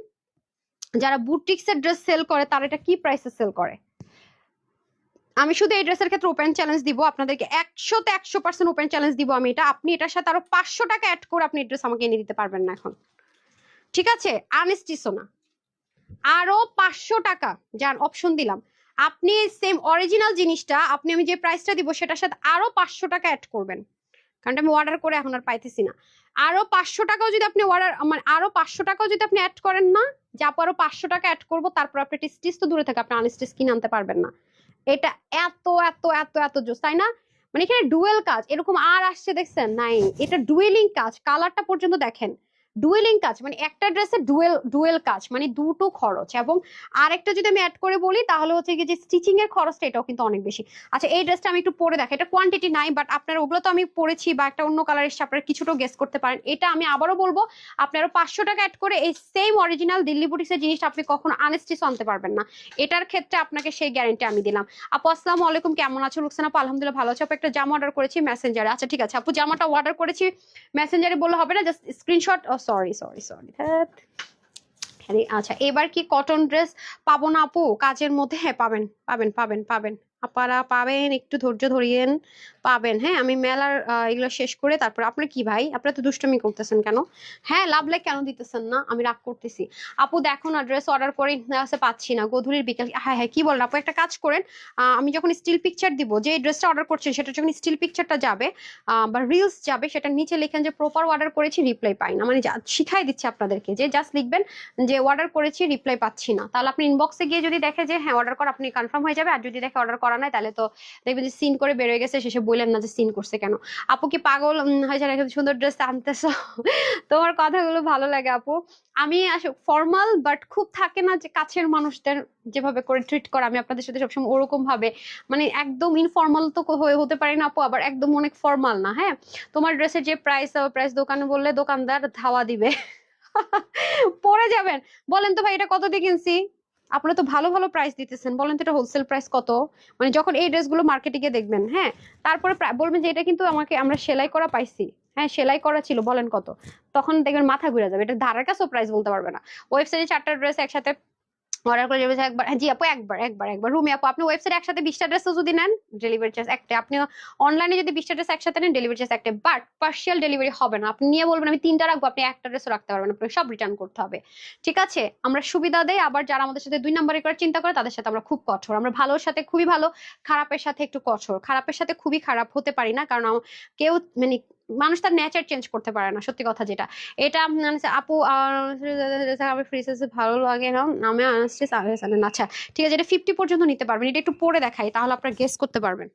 যারা বুটিক্সের ড্রেস সেল করে তারা এটা কি প্রাইসে সেল করে। আমি শুধু এই ড্রেসের ক্ষেত্রে ওপেন চ্যালেঞ্জ দিব আপনাদেরকে, 100তে 100% ওপেন চ্যালেঞ্জ দিব আমি এটা। আপনি এটার সাথে আরো 500 টাকা অ্যাড করে আপনি ড্রেস আমাকে এনে দিতে পারবেন না এখন, ঠিক আছে? আনস্টিচও না, আরো 500 টাকা যান অপশন দিলাম। আপনি সেম অরিজিনাল জিনিসটা আপনি আমি যে প্রাইসটা দিব সেটার সাথে আরো 500 টাকা অ্যাড করবেন, কারণ আমি অর্ডার করে এখন আর পাইতেছি না। আরো 500 টাকাও যদি আপনি অর্ডার মানে আরো 500 টাকাও যদি আপনি অ্যাড করেন না, যে আপু আরো 500 টাকা অ্যাড করবো, তারপর আপনি স্টিচ তো দূরে থাকে, আপনি আনস্টিচ কিনে আনতে পারবেন না। এটা এত এত এত এত জোস, তাই না? মানে এখানে ডুয়েল কাজ এরকম আর আসছে দেখছেন নাই, এটা ডুয়েলিং কাজ, কালারটা পর্যন্ত দেখেন, ডুয়েলিং কাজ, মানে একটা ড্রেসে ডুয়েল কাজ, মানে দুটো খরচ। এবং আরেকটা যদি আমি অ্যাড করে বলি তাহলে হচ্ছে কি যে স্টিচিং এর খরচটা এটাও কিন্তু অনেক বেশি। আচ্ছা এই ড্রেসটা আমি একটু পরে দেখি, এটা কোয়ান্টিটি নাই বাট আপনার ওগুলো তো আমি পরেছি, বা একটা অন্য কালার এসে আপনারা কিছুটাও গেস করতে পারেন। এটা আমি আবারও বলবো, আপনারও 500 টাকা অ্যাড করে এই সেম অরিজিনাল দিল্লি বুটিক্সের জিনিসটা আপনি কখনো আনস্টিচ আনতে পারবেন না, এটার ক্ষেত্রে আপনাকে সেই গ্যারান্টি আমি দিলাম। আপু আসসালামু আলাইকুম, কেমন আছো? রুকসানা আপু আলহামদুলিল্লাহ ভালো আছো আপু। একটা জামা অর্ডার করেছি মেসেঞ্জারে। আচ্ছা ঠিক আছে আপু, জামাটা অর্ডার করেছি মেসেঞ্জারে বললে হবে না, জাস্ট স্ক্রিনশট। ও সরি সরি সরি, আচ্ছা এবার কি কটন ড্রেস পাবো না আপু কাজের মধ্যে? হ্যাঁ পাবেন পাবেন পাবেন পাবেন, আপনারা পাবেন, একটু ধৈর্য ধরিয়েন, পাবেন। হ্যাঁ আমি মেলার এগুলো শেষ করে তারপর। আপনার কি ভাই, আপনারা তো দুষ্টমি করতেছেন কেন? হ্যাঁ লাভ লাইক কেন দিতেছেন না? আমি রাগ করতেছি। আপু দেখো না ড্রেস অর্ডার করে পাচ্ছি না, গধূলির বিকেল। হ্যাঁ হ্যাঁ কি বলেন আপু, একটা কাজ করেন, আমি যখন স্টিল পিকচার দিব, যে ড্রেসটা অর্ডার করছেন সেটা যখন স্টিল পিকচারটা যাবে বা রিলস যাবে, সেটা নিচে লিখেন যে প্রপার অর্ডার করেছি রিপ্লাই পাই না, মানে শিখাই দিচ্ছে আপনাদেরকে, যে জাস্ট লিখবেন যে অর্ডার করেছি রিপ্লাই পাচ্ছি না, তাহলে আপনি ইনবক্সে গিয়ে যদি দেখে যে হ্যাঁ অর্ডার করা, আপনি কনফার্ম হয়ে যাবে। আর যদি দেখে অর্ডার করা নাই তাহলে তো দেখবেন যে সিন করে বেরোয় গেছে, শেষে বললেন না যে সিন করছে কেন। আপু কি পাগল হয়েছে নাকি সুন্দর ড্রেস আনতেছো? তোমার কথাগুলো ভালো লাগে আপু। আমি ফর্মাল বাট খুব থাকে না যে কাছের মানুষদের যেভাবে করে ট্রিট করা, আমি আপনাদের সাথে সবসময় ওরকম ভাবে, মানে একদম ইনফর্মাল তো হয়ে হতে পারে না আপু, আবার একদম অনেক ফর্মাল না। হ্যাঁ তোমার ড্রেসের যে প্রাইস দোকানে বললে দোকানদার ধাওয়া দিবে। পরে যাবেন, বলেন তো ভাই এটা কত দিয়ে কিনছি? আপনারা তো ভালো ভালো প্রাইস দিতেছেন, বলেন তো এটা হোলসেল প্রাইস কত? মানে যখন এই ড্রেসগুলো মার্কেটে গিয়ে দেখবেন, হ্যাঁ তারপরে বলবেন যে এটা কিন্তু আমরা সেলাই করা পাইছি, হ্যাঁ সেলাই করা ছিল, বলেন কত? তখন দেখবেন মাথা ঘুরে যাবে, এটা ধারের কাছেও প্রাইস বলতে পারবে না। ওয়েবসাইটে 4টা ড্রেস একসাথে অর্ডার করে যাবে একবার, জি আপু একবার একবার একবার রুমে আপু আপনি ওয়েবসাইটে একসাথে 20টা ড্রেসও যদি নেন ডেলিভারি চার্জ একটা, আপনি অনলাইনে যদি 20টা ড্রেস একসাথে নেন ডেলিভারি চার্জ একটা, বাট পার্সিয়াল ডেলিভারি হবে না। আপনি নিয়ে বলবেন আমি 3টা রাখবো, আপনি একটা ড্রেসও রাখতে পারবেন, আপনাকে সব রিটার্ন করতে হবে। ঠিক আছে, আমরা সুবিধা দেই, আবার যারা আমাদের সাথে 2 নম্বরে করার চিন্তা করে তাদের সাথে আমরা খুব কঠোর, আমরা ভালোর সাথে খুবই ভালো, খারাপের সাথে একটু কঠোর, খারাপের সাথে খুবই খারাপ হতে পারি না, কারণ কেউ মানে মানুষ তার নেচার চেঞ্জ করতে পারে না, সত্যি কথা যেটা। এটা আপু আমি ফ্রি সাইজে ভালো লাগে না, আমি আনস্টিচ জানেন। আচ্ছা ঠিক আছে, এটা 50 পর্যন্ত নিতে পারবেন, এটা একটু পরে দেখাই তাহলে আপনারা গেস করতে পারবেন।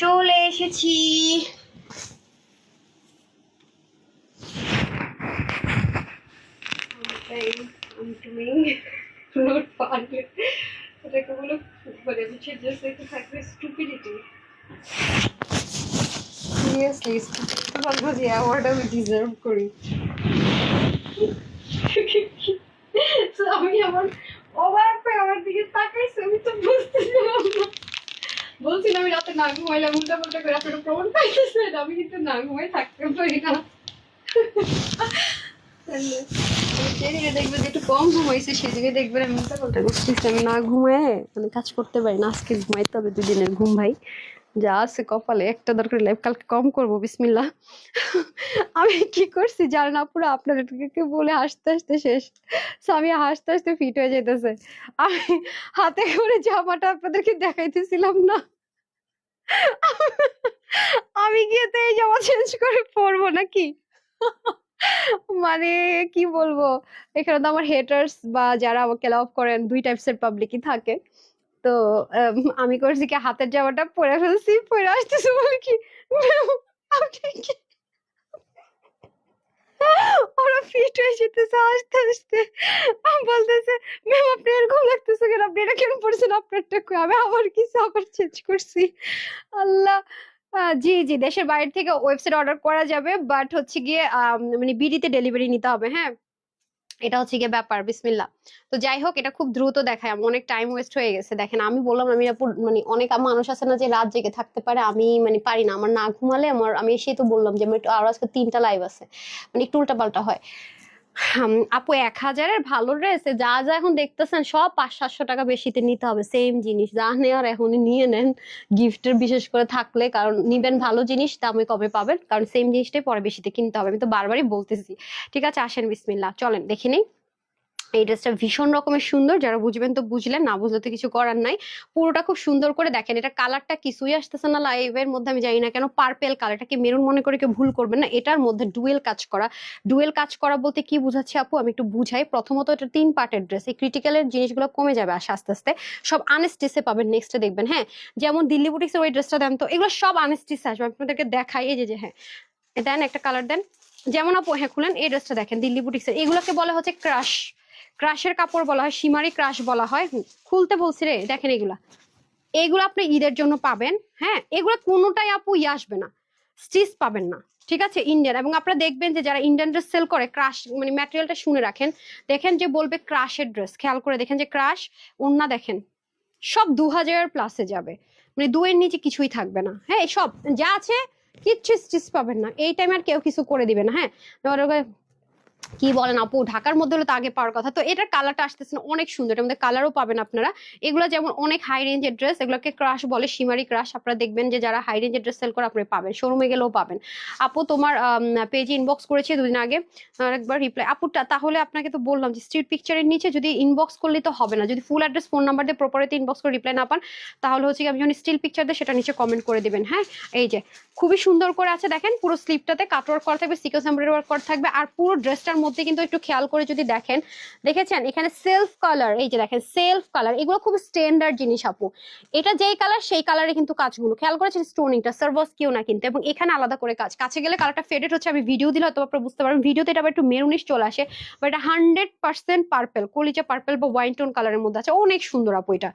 চলে এসেছি। এটাকে বলো মানে জাস্ট একটু থাকবে স্টুপিডিটি। সিরিয়াসলি স্টুপিডিটি বলবো যে অ্যাওয়ার্ড আমি ডিজার্ভ করি। তো আমি আমার অবাক হয়ে আমার দিকে তাকাইছে, আমি তো বুঝতেছিলাম না। বলছিলাম আমি রাতে না ঘুমাইলাম, উল্টা পাল্টা করে আপনারা প্রমাণ পাইতেছেন আমি কিন্তু না ঘুমাই থাকতে পারি না। যেদিকে দেখবেন একটু কম ঘুমাইছে সেদিকে দেখবেন আমি উল্টা পাল্টা করতেছি, আমি না ঘুমায় মানে কাজ করতে পারি না। আজকে ঘুমাইতে হবে 2 দিনের ঘুম ভাই, যা আছে কপালে, একটা দরকার লাইফ কালকে কম করবো বিসমিল্লাহ। আমি কি করছি জানেন আপুরা, আপনাদেরকে বলে হাসতে হাসতে শেষ। So, আমি হাসতে হাসতে ফিট হয়ে যেতেছে, আমি হাতে করে জামাটা আপনাদেরকে দেখাইতেছিলাম না, আমি গিয়ে তো এই জামা চেঞ্জ করে পরবো নাকি। মানে কি বলবো, এখানে তো আমার হেটার্স বা যারা আমাকে লাভ করেন 2 টাইপসের পাবলিকই থাকে। তো আমি করছি কি হাতের জামাটা পরে ফেলছি, পরে আসতেছি বলে কি আপনি কি ওরা ফিট হয়ে যেতেছে আস্তে আস্তে, বলতেছে ম্যাম আপনি এরকম লাগতেছে কেন, আপনি এটা কেন পড়ছেন, আপনারটা কই, আমি আবার কিছু আবার চেঞ্জ করছি। আল্লাহ। জি জি, দেশের বাইরে থেকে ওয়েবসাইট অর্ডার করা যাবে, বাট হচ্ছে গিয়ে মানে বিডিতে ডেলিভারি নিতে হবে, হ্যাঁ এটা হচ্ছে গিয়ে ব্যাপার বিসমিল্লাহ। তো যাই হোক, এটা খুব দ্রুত দেখায়, আমার অনেক টাইম ওয়েস্ট হয়ে গেছে। দেখেন আমি বললাম আমি মানে অনেক মানুষ আছে না যে রাত জেগে থাকতে পারে, আমি মানে পারি না, আমার না ঘুমালে আমার, আমি এসেই তো বললাম যে আমার একটু আরো আজকে 3টা লাইভ আছে, মানে একটু উল্টা পাল্টা হয়। আপু 1000-এর ভালো ড্রেস যা যা এখন দেখতেছেন সব 500-700 টাকা বেশিতে নিতে হবে, সেম জিনিস যা নেওয়ার এখনই নিয়ে নেন, গিফটের বিশেষ করে থাকলে, কারণ নিবেন ভালো জিনিস দামে কমে পাবেন, কারণ সেম জিনিসটাই পরে বেশিতে কিনতে হবে, আমি তো বারবারই বলতেছি। ঠিক আছে আসেন বিসমিল্লাহ, চলেন দেখে নেই। এই ড্রেসটা ভীষণ রকমের সুন্দর, যারা বুঝবেন তো বুঝলেন, না বুঝলে তো কিছু করার নাই। পুরোটা খুব সুন্দর করে দেখেন, এটা কালারটা কিছুই আসতেছে না লাইভের মধ্যে, আমি জানি না কেন পার্পেল কালার, এটাকে মেরুন মনে করে কেউ ভুল করবেন না, এটার মধ্যে ডুয়েল কাজ করা। ডুয়েল কাজ করা বলতে কি বুঝাচ্ছি আপু, আমি একটু বুঝাই। প্রথমত এটা 3 পার্টের ড্রেস, এই ক্রিটিক্যালের জিনিসগুলো কমে যাবে আস্তে আস্তে, সব আনস্টিচে পাবেন নেক্সটে দেখবেন। হ্যাঁ যেমন দিল্লি বুটিক্সের ওই ড্রেসটা দেন তো, এগুলো সব আনস্টিচ আসবে, আমি আপনাদেরকে দেখাই। এই যে হ্যাঁ দেন একটা কালার দেন, যেমন আপু হ্যাঁ খুলেন, এই ড্রেসটা দেখেন দিল্লি বুটিক্সের, এগুলোকে বলা হচ্ছে ক্রাশ, ক্রাশের কাপড় বলা হয়, সীমারি ক্রাশ বলা হয়। খুলতে বলছি রে, দেখেন এগুলা, এগুলো আপনি ঈদের জন্য পাবেন। হ্যাঁ এগুলো কোনোটাই আপু আসবে না, স্টিচ পাবেন না। ঠিক আছে ইন্ডিয়ান, এবং আপনারা দেখবেন যে যারা ইন্ডিয়ান ড্রেস সেল করে ক্রাশ মানে ম্যাটেরিয়ালটা শুনে রাখেন, দেখেন যে বলবে ক্রাশের ড্রেস, খেয়াল করে দেখেন যে ক্রাশ ওন্না দেখেন সব 2000+ যাবে, মানে 2 এর নিচে কিছুই থাকবে না। হ্যাঁ সব যা আছে কিচ্ছু স্টিচ পাবেন না, এই টাইম আর কেউ কিছু করে দিবে না। হ্যাঁ কি বলেন আপু, ঢাকার মধ্যে হলে তো আগে পাওয়ার কথা। তো এটার কালারটা আসতেছে না, অনেক সুন্দর, এটার মধ্যে কালারও পাবেন আপনারা। এগুলো যেমন অনেক হাই রেঞ্জের ড্রেস, এগুলোকে ক্রাশ বলে, শিমারি ক্রাশ। আপনারা দেখবেন যে যারা হাই রেঞ্জের ড্রেস সেল করে আপনারা পাবেন, শোরুমে গেলেও পাবেন। আপু তোমার পেজে ইনবক্স করেছি দুদিন আগে, একবার রিপ্লাই আপুটা। তাহলে আপনাকে তো বললাম যে স্ট্রিট পিকচারের নিচে যদি ইনবক্স করলে তো হবে না, যদি ফুল অ্যাড্রেস ফোন নাম্বার দিয়ে প্রপারলি ইনবক্স করে রিপ্লাই না পান, তাহলে হচ্ছে কি আমি যখন স্টিল পিকচার দিই সেটা নিচে কমেন্ট করে দিবেন। হ্যাঁ, এই যে খুবই সুন্দর করে আছে দেখেন, পুরো স্লিপটাতে কাটওয়ার্ক করা থাকবে, সিকোয়েন্স এমব্রয়ডারি ওয়ার্ক করা থাকবে। আর পুরো ড্রেসটার মধ্যে কিন্তু একটু খেয়াল করে যদি দেখেন, দেখেছেন এখানে সেলফ কালার, এই যে দেখেন সেলফ কালার, এগুলো খুব স্ট্যান্ডার্ড জিনিস আপু। এটা যেই কালার সেই কালারে কিন্তু কাজগুলো খেয়াল করেছেন, স্টোনিংটা সার্ভাস কেউ না কিন্তু, এবং এখানে আলাদা করে কাজ। কাছে গেলে কালারটা ফেডেড হচ্ছে, আমি ভিডিও দিলে হয়তো আপনারা বুঝতে পারবেন, ভিডিওতে এটা আবার একটু মেরুনিশ চলে আসে, বাট এটা 100% পার্পেল, কলিজা পার্পেল বা ওয়াইন টোন কালারের মধ্যে আছে। অনেক সুন্দর আপু, এটা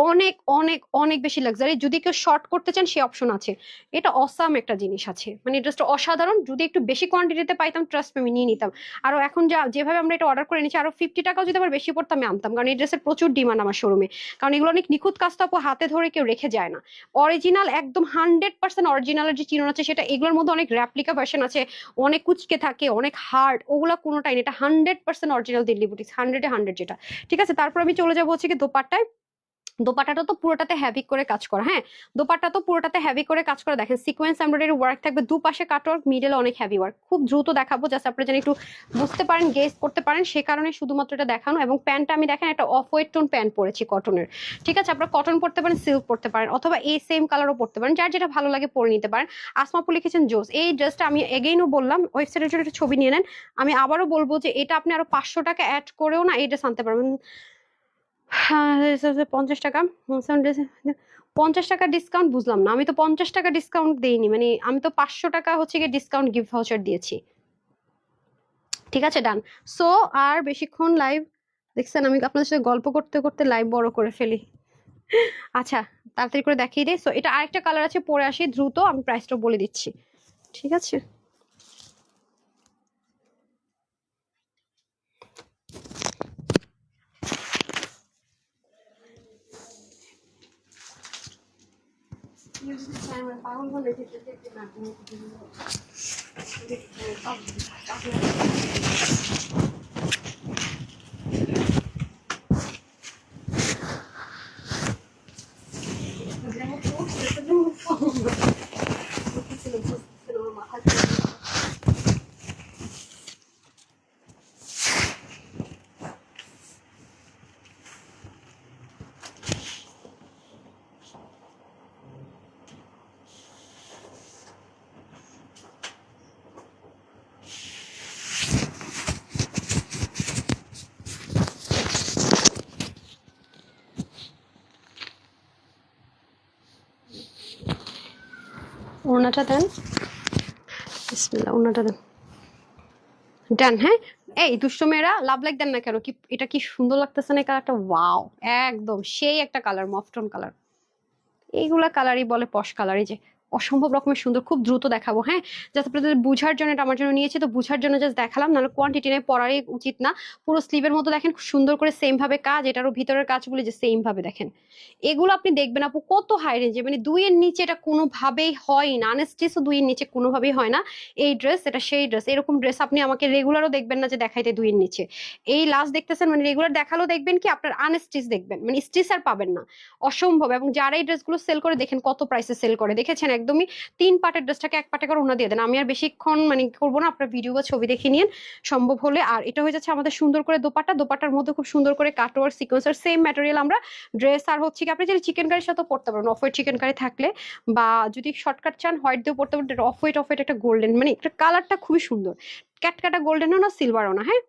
অনেক অনেক অনেক বেশি লাক্সারি। যদি কেউ শর্ট করতে চান সেই অপশন আছে। এটা অসাম একটা জিনিস আছে, মানে ড্রেসটা অসাধারণ। যদি একটু বেশি কোয়ান্টিটিতে পাইতাম, ট্রাস্ট আমি নিয়ে নিতাম। আরো এখন যেভাবে আমরা এটা অর্ডার করে নিচ্ছি, আরো 50 টাকাও যদি আবার বেশি পড়তো আমি আনতাম, কারণ এই ড্রেসের প্রচুর ডিমান্ড আমার শোরুমে। কারণ এগুলো অনেক নিখুঁত কাজ, তো আপু হাতে ধরে কেউ রেখে যায় না। অরিজিনাল একদম 100% অরিজিনালের যে চিনন আছে সেটা, এগুলোর মধ্যে অনেক রেপ্লিকা ভার্সন আছে, অনেক কুচকে থাকে, অনেক হার্ড, ওগুলা কোনোটাই না। এটা 100% অরিজিনাল দিল্লি বুটিক্স, 100-এ 100 যেটা। ঠিক আছে, তারপর আমি চলে যাবো হচ্ছে কি দোপাট্টায়। দোপাট্টাটা তো পুরোটাতে হেভি করে কাজ করা। হ্যাঁ, দোপাট্টা তো পুরোটাতে হেভি করে কাজ করা। দেখেন সিকোয়েন্স এমব্রয়ডারি ওয়ার্ক থাকবে, দুপাশে কাটওয়ার্ক, মিডলে অনেক হেভি ওয়ার্ক। খুব দ্রুত দেখাবো, জাস্ট আপনারা যেন একটু বুঝতে পারেন, গেস করতে পারেন, সে কারণে শুধুমাত্র এটা দেখানো। এবং প্যান্টটা আমি দেখেন একটা অফ হোয়াইট টোন প্যান্ট পরেছি কটনের। ঠিক আছে, আপনারা কটন পরতে পারেন, সিল্ক পরতে পারেন, অথবা এই সেম কালারও পরতে পারেন, যার যেটা ভালো লাগে পরে নিতে পারেন। আসমাপু লিখেছেন জোস। এই ড্রেসটা আমি এগেইনও বললাম, ওয়েবসাইটের জন্য একটা ছবি নিয়ে নেন। আমি আবারও বলবো যে এটা আপনি আরো 500 টাকা অ্যাড করেও না এই ড্রেস আনতে পারবেন। হ্যাঁ, 50 টাকা, 50 টাকা ডিসকাউন্ট বুঝলাম না। আমি তো 50 টাকা ডিসকাউন্ট দেইনি, মানে আমি তো 500 টাকা হচ্ছে গিয়ে ডিসকাউন্ট গিফট ভাউচার দিয়েছি। ঠিক আছে, ডান। সো আর বেশিক্ষণ লাইভ দেখছেন, আমি আপনাদের সাথে গল্প করতে করতে লাইভ বড় করে ফেলি। আচ্ছা, তাড়াতাড়ি করে দেখিয়ে দিই। সো এটা আরেকটা কালার আছে, পরে আসি দ্রুত, আমি প্রাইসটা বলে দিচ্ছি। ঠিক আছে, পাগল বলে ওড়নাটা দেন, বিসমিল্লাহ, ওড়নাটা দেন। ডান। হ্যাঁ, এই দুষ্ট মেয়েরা লাভ লাইক দেন না কেন? কি এটা কি সুন্দর লাগতেছে না কালারটা? ওয়াও, একদম সেই একটা কালার, মফটন কালার। এইগুলা কালারই বলে পশ কালার। এই যে অসম্ভব রকমের সুন্দর, খুব দ্রুত দেখাবো। হ্যাঁ, যাতে আপনাদের বুঝার জন্য, এটা আমার জন্য নিয়েছি তো বুঝার জন্য জাস্ট দেখালাম, নাহলে কোয়ান্টিটি নেই, পড়ারই উচিত না। পুরো স্লিভের মতো দেখেন খুব সুন্দর করে সেম ভাবে কাজ, এটারও ভিতরের কাজগুলি যে সেম ভাবে দেখেন। এগুলো আপনি দেখবেন আপু কত হাই রেঞ্জে, মানে 2-এর নিচে এটা কোনোভাবেই হয় না, আনস্টিচও 2-এর নিচে কোনোভাবেই হয় না। এই ড্রেস, এটা সেই ড্রেস। এরকম ড্রেস আপনি আমাকে রেগুলারও দেখবেন না যে দেখাইতে 2-এর নিচে। এই লাস্ট দেখতেছেন, মানে রেগুলার দেখালেও দেখবেন কি আপনার আনস্টিচ দেখবেন, মানে স্টিচ আর পাবেন না, অসম্ভব। এবং যারা এই ড্রেসগুলো সেল করে দেখেন কত প্রাইসে সেল করে, দেখেছেন? একদমই 3 পার্টের ড্রেসটাকে 1 পার্টে করে ওনা দিয়ে দেন। আমি আর বেশিক্ষণ মানে করবো না, আপনার ভিডিও বা ছবি দেখে নিন সম্ভব হলে। আর এটা হয়ে যাচ্ছে আমাদের সুন্দর করে দোপাট্টা, দোপাট্টার মধ্যে খুব সুন্দর করে কাটওয়ার্ক সিকোয়েন্সের সেম ম্যাটেরিয়াল আমরা ড্রেস। আর হচ্ছে কি আপনি যদি চিকেন কারির সাথে পড়তে পারেন, অফ হোয়াইট চিকেন কারি থাকলে, বা যদি শর্টকাট চান হোয়াইট দিয়ে পড়তে পারেন। অফ হোয়াইট, অফ হোয়াইট একটা গোল্ডেন, মানে একটা কালারটা খুবই সুন্দর, ক্যাটকাটা গোল্ডেনও না সিলভারও না। হ্যাঁ,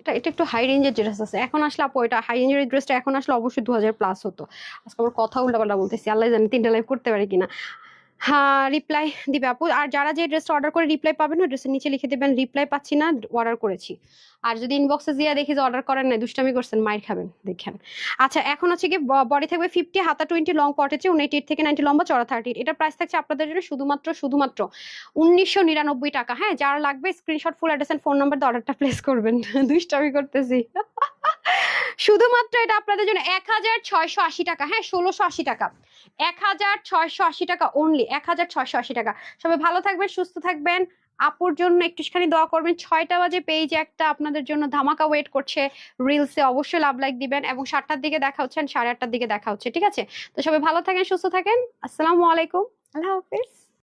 এটা এটা একটু হাই রেঞ্জের ড্রেস আছে, এখন আসলে আপু এটা হাই রেঞ্জের ড্রেসটা এখন আসলে অবশ্যই 2000+ হতো। আজকে আমার কথা উল্টাপাল্টা বলতেছি, আল্লাহ জানে 3টা লাইভ করতে পারি কিনা। হ্যাঁ, রিপ্লাই দিবে আপু। আর যারা যে ড্রেসটা অর্ডার করে রিপ্লাই পাবেন, ওই ড্রেসের নিচে লিখে দেবেন রিপ্লাই পাচ্ছি না, অর্ডার করেছি। আর যদি ইনবক্সে দিয়ে দেখি যে অর্ডার করেন নাই, দুষ্টামি করছেন, মাইর খাবেন দেখেন। আচ্ছা, এখন হচ্ছে কি বডি থাকবে 50, হাতা 20, লং 40, 28 থেকে 90, লম্বা চড়া 30। এটার প্রাইস থাকছে আপনাদের জন্য শুধুমাত্র শুধুমাত্র 1999 টাকা। হ্যাঁ, যারা লাগবে screenshot, full address and phone number দিয়ে অর্ডারটা প্লেস করবেন। দুষ্টামি করতেছি। শুধুমাত্র এটা আপনাদের জন্য 1680 টাকা। হ্যাঁ, 1680 টাকা, 1680 টাকা অনলি, 1680 টাকা। সবাই ভালো থাকবেন, সুস্থ থাকবেন। আপুর জন্য একটুখানি দোয়া করবেন। 6টা বাজে পেজে একটা আপনাদের জন্য ধামাকা ওয়েট করছে রিলসে, অবশ্যই লাভ লাইক দিবেন। এবং 7টার দিকে দেখা হচ্ছে, 8:30টার দিকে দেখা হচ্ছে, ঠিক আছে? তো সবাই ভালো থাকেন, সুস্থ থাকেন। আসসালামু আলাইকুম, আল্লাহ হাফিজ।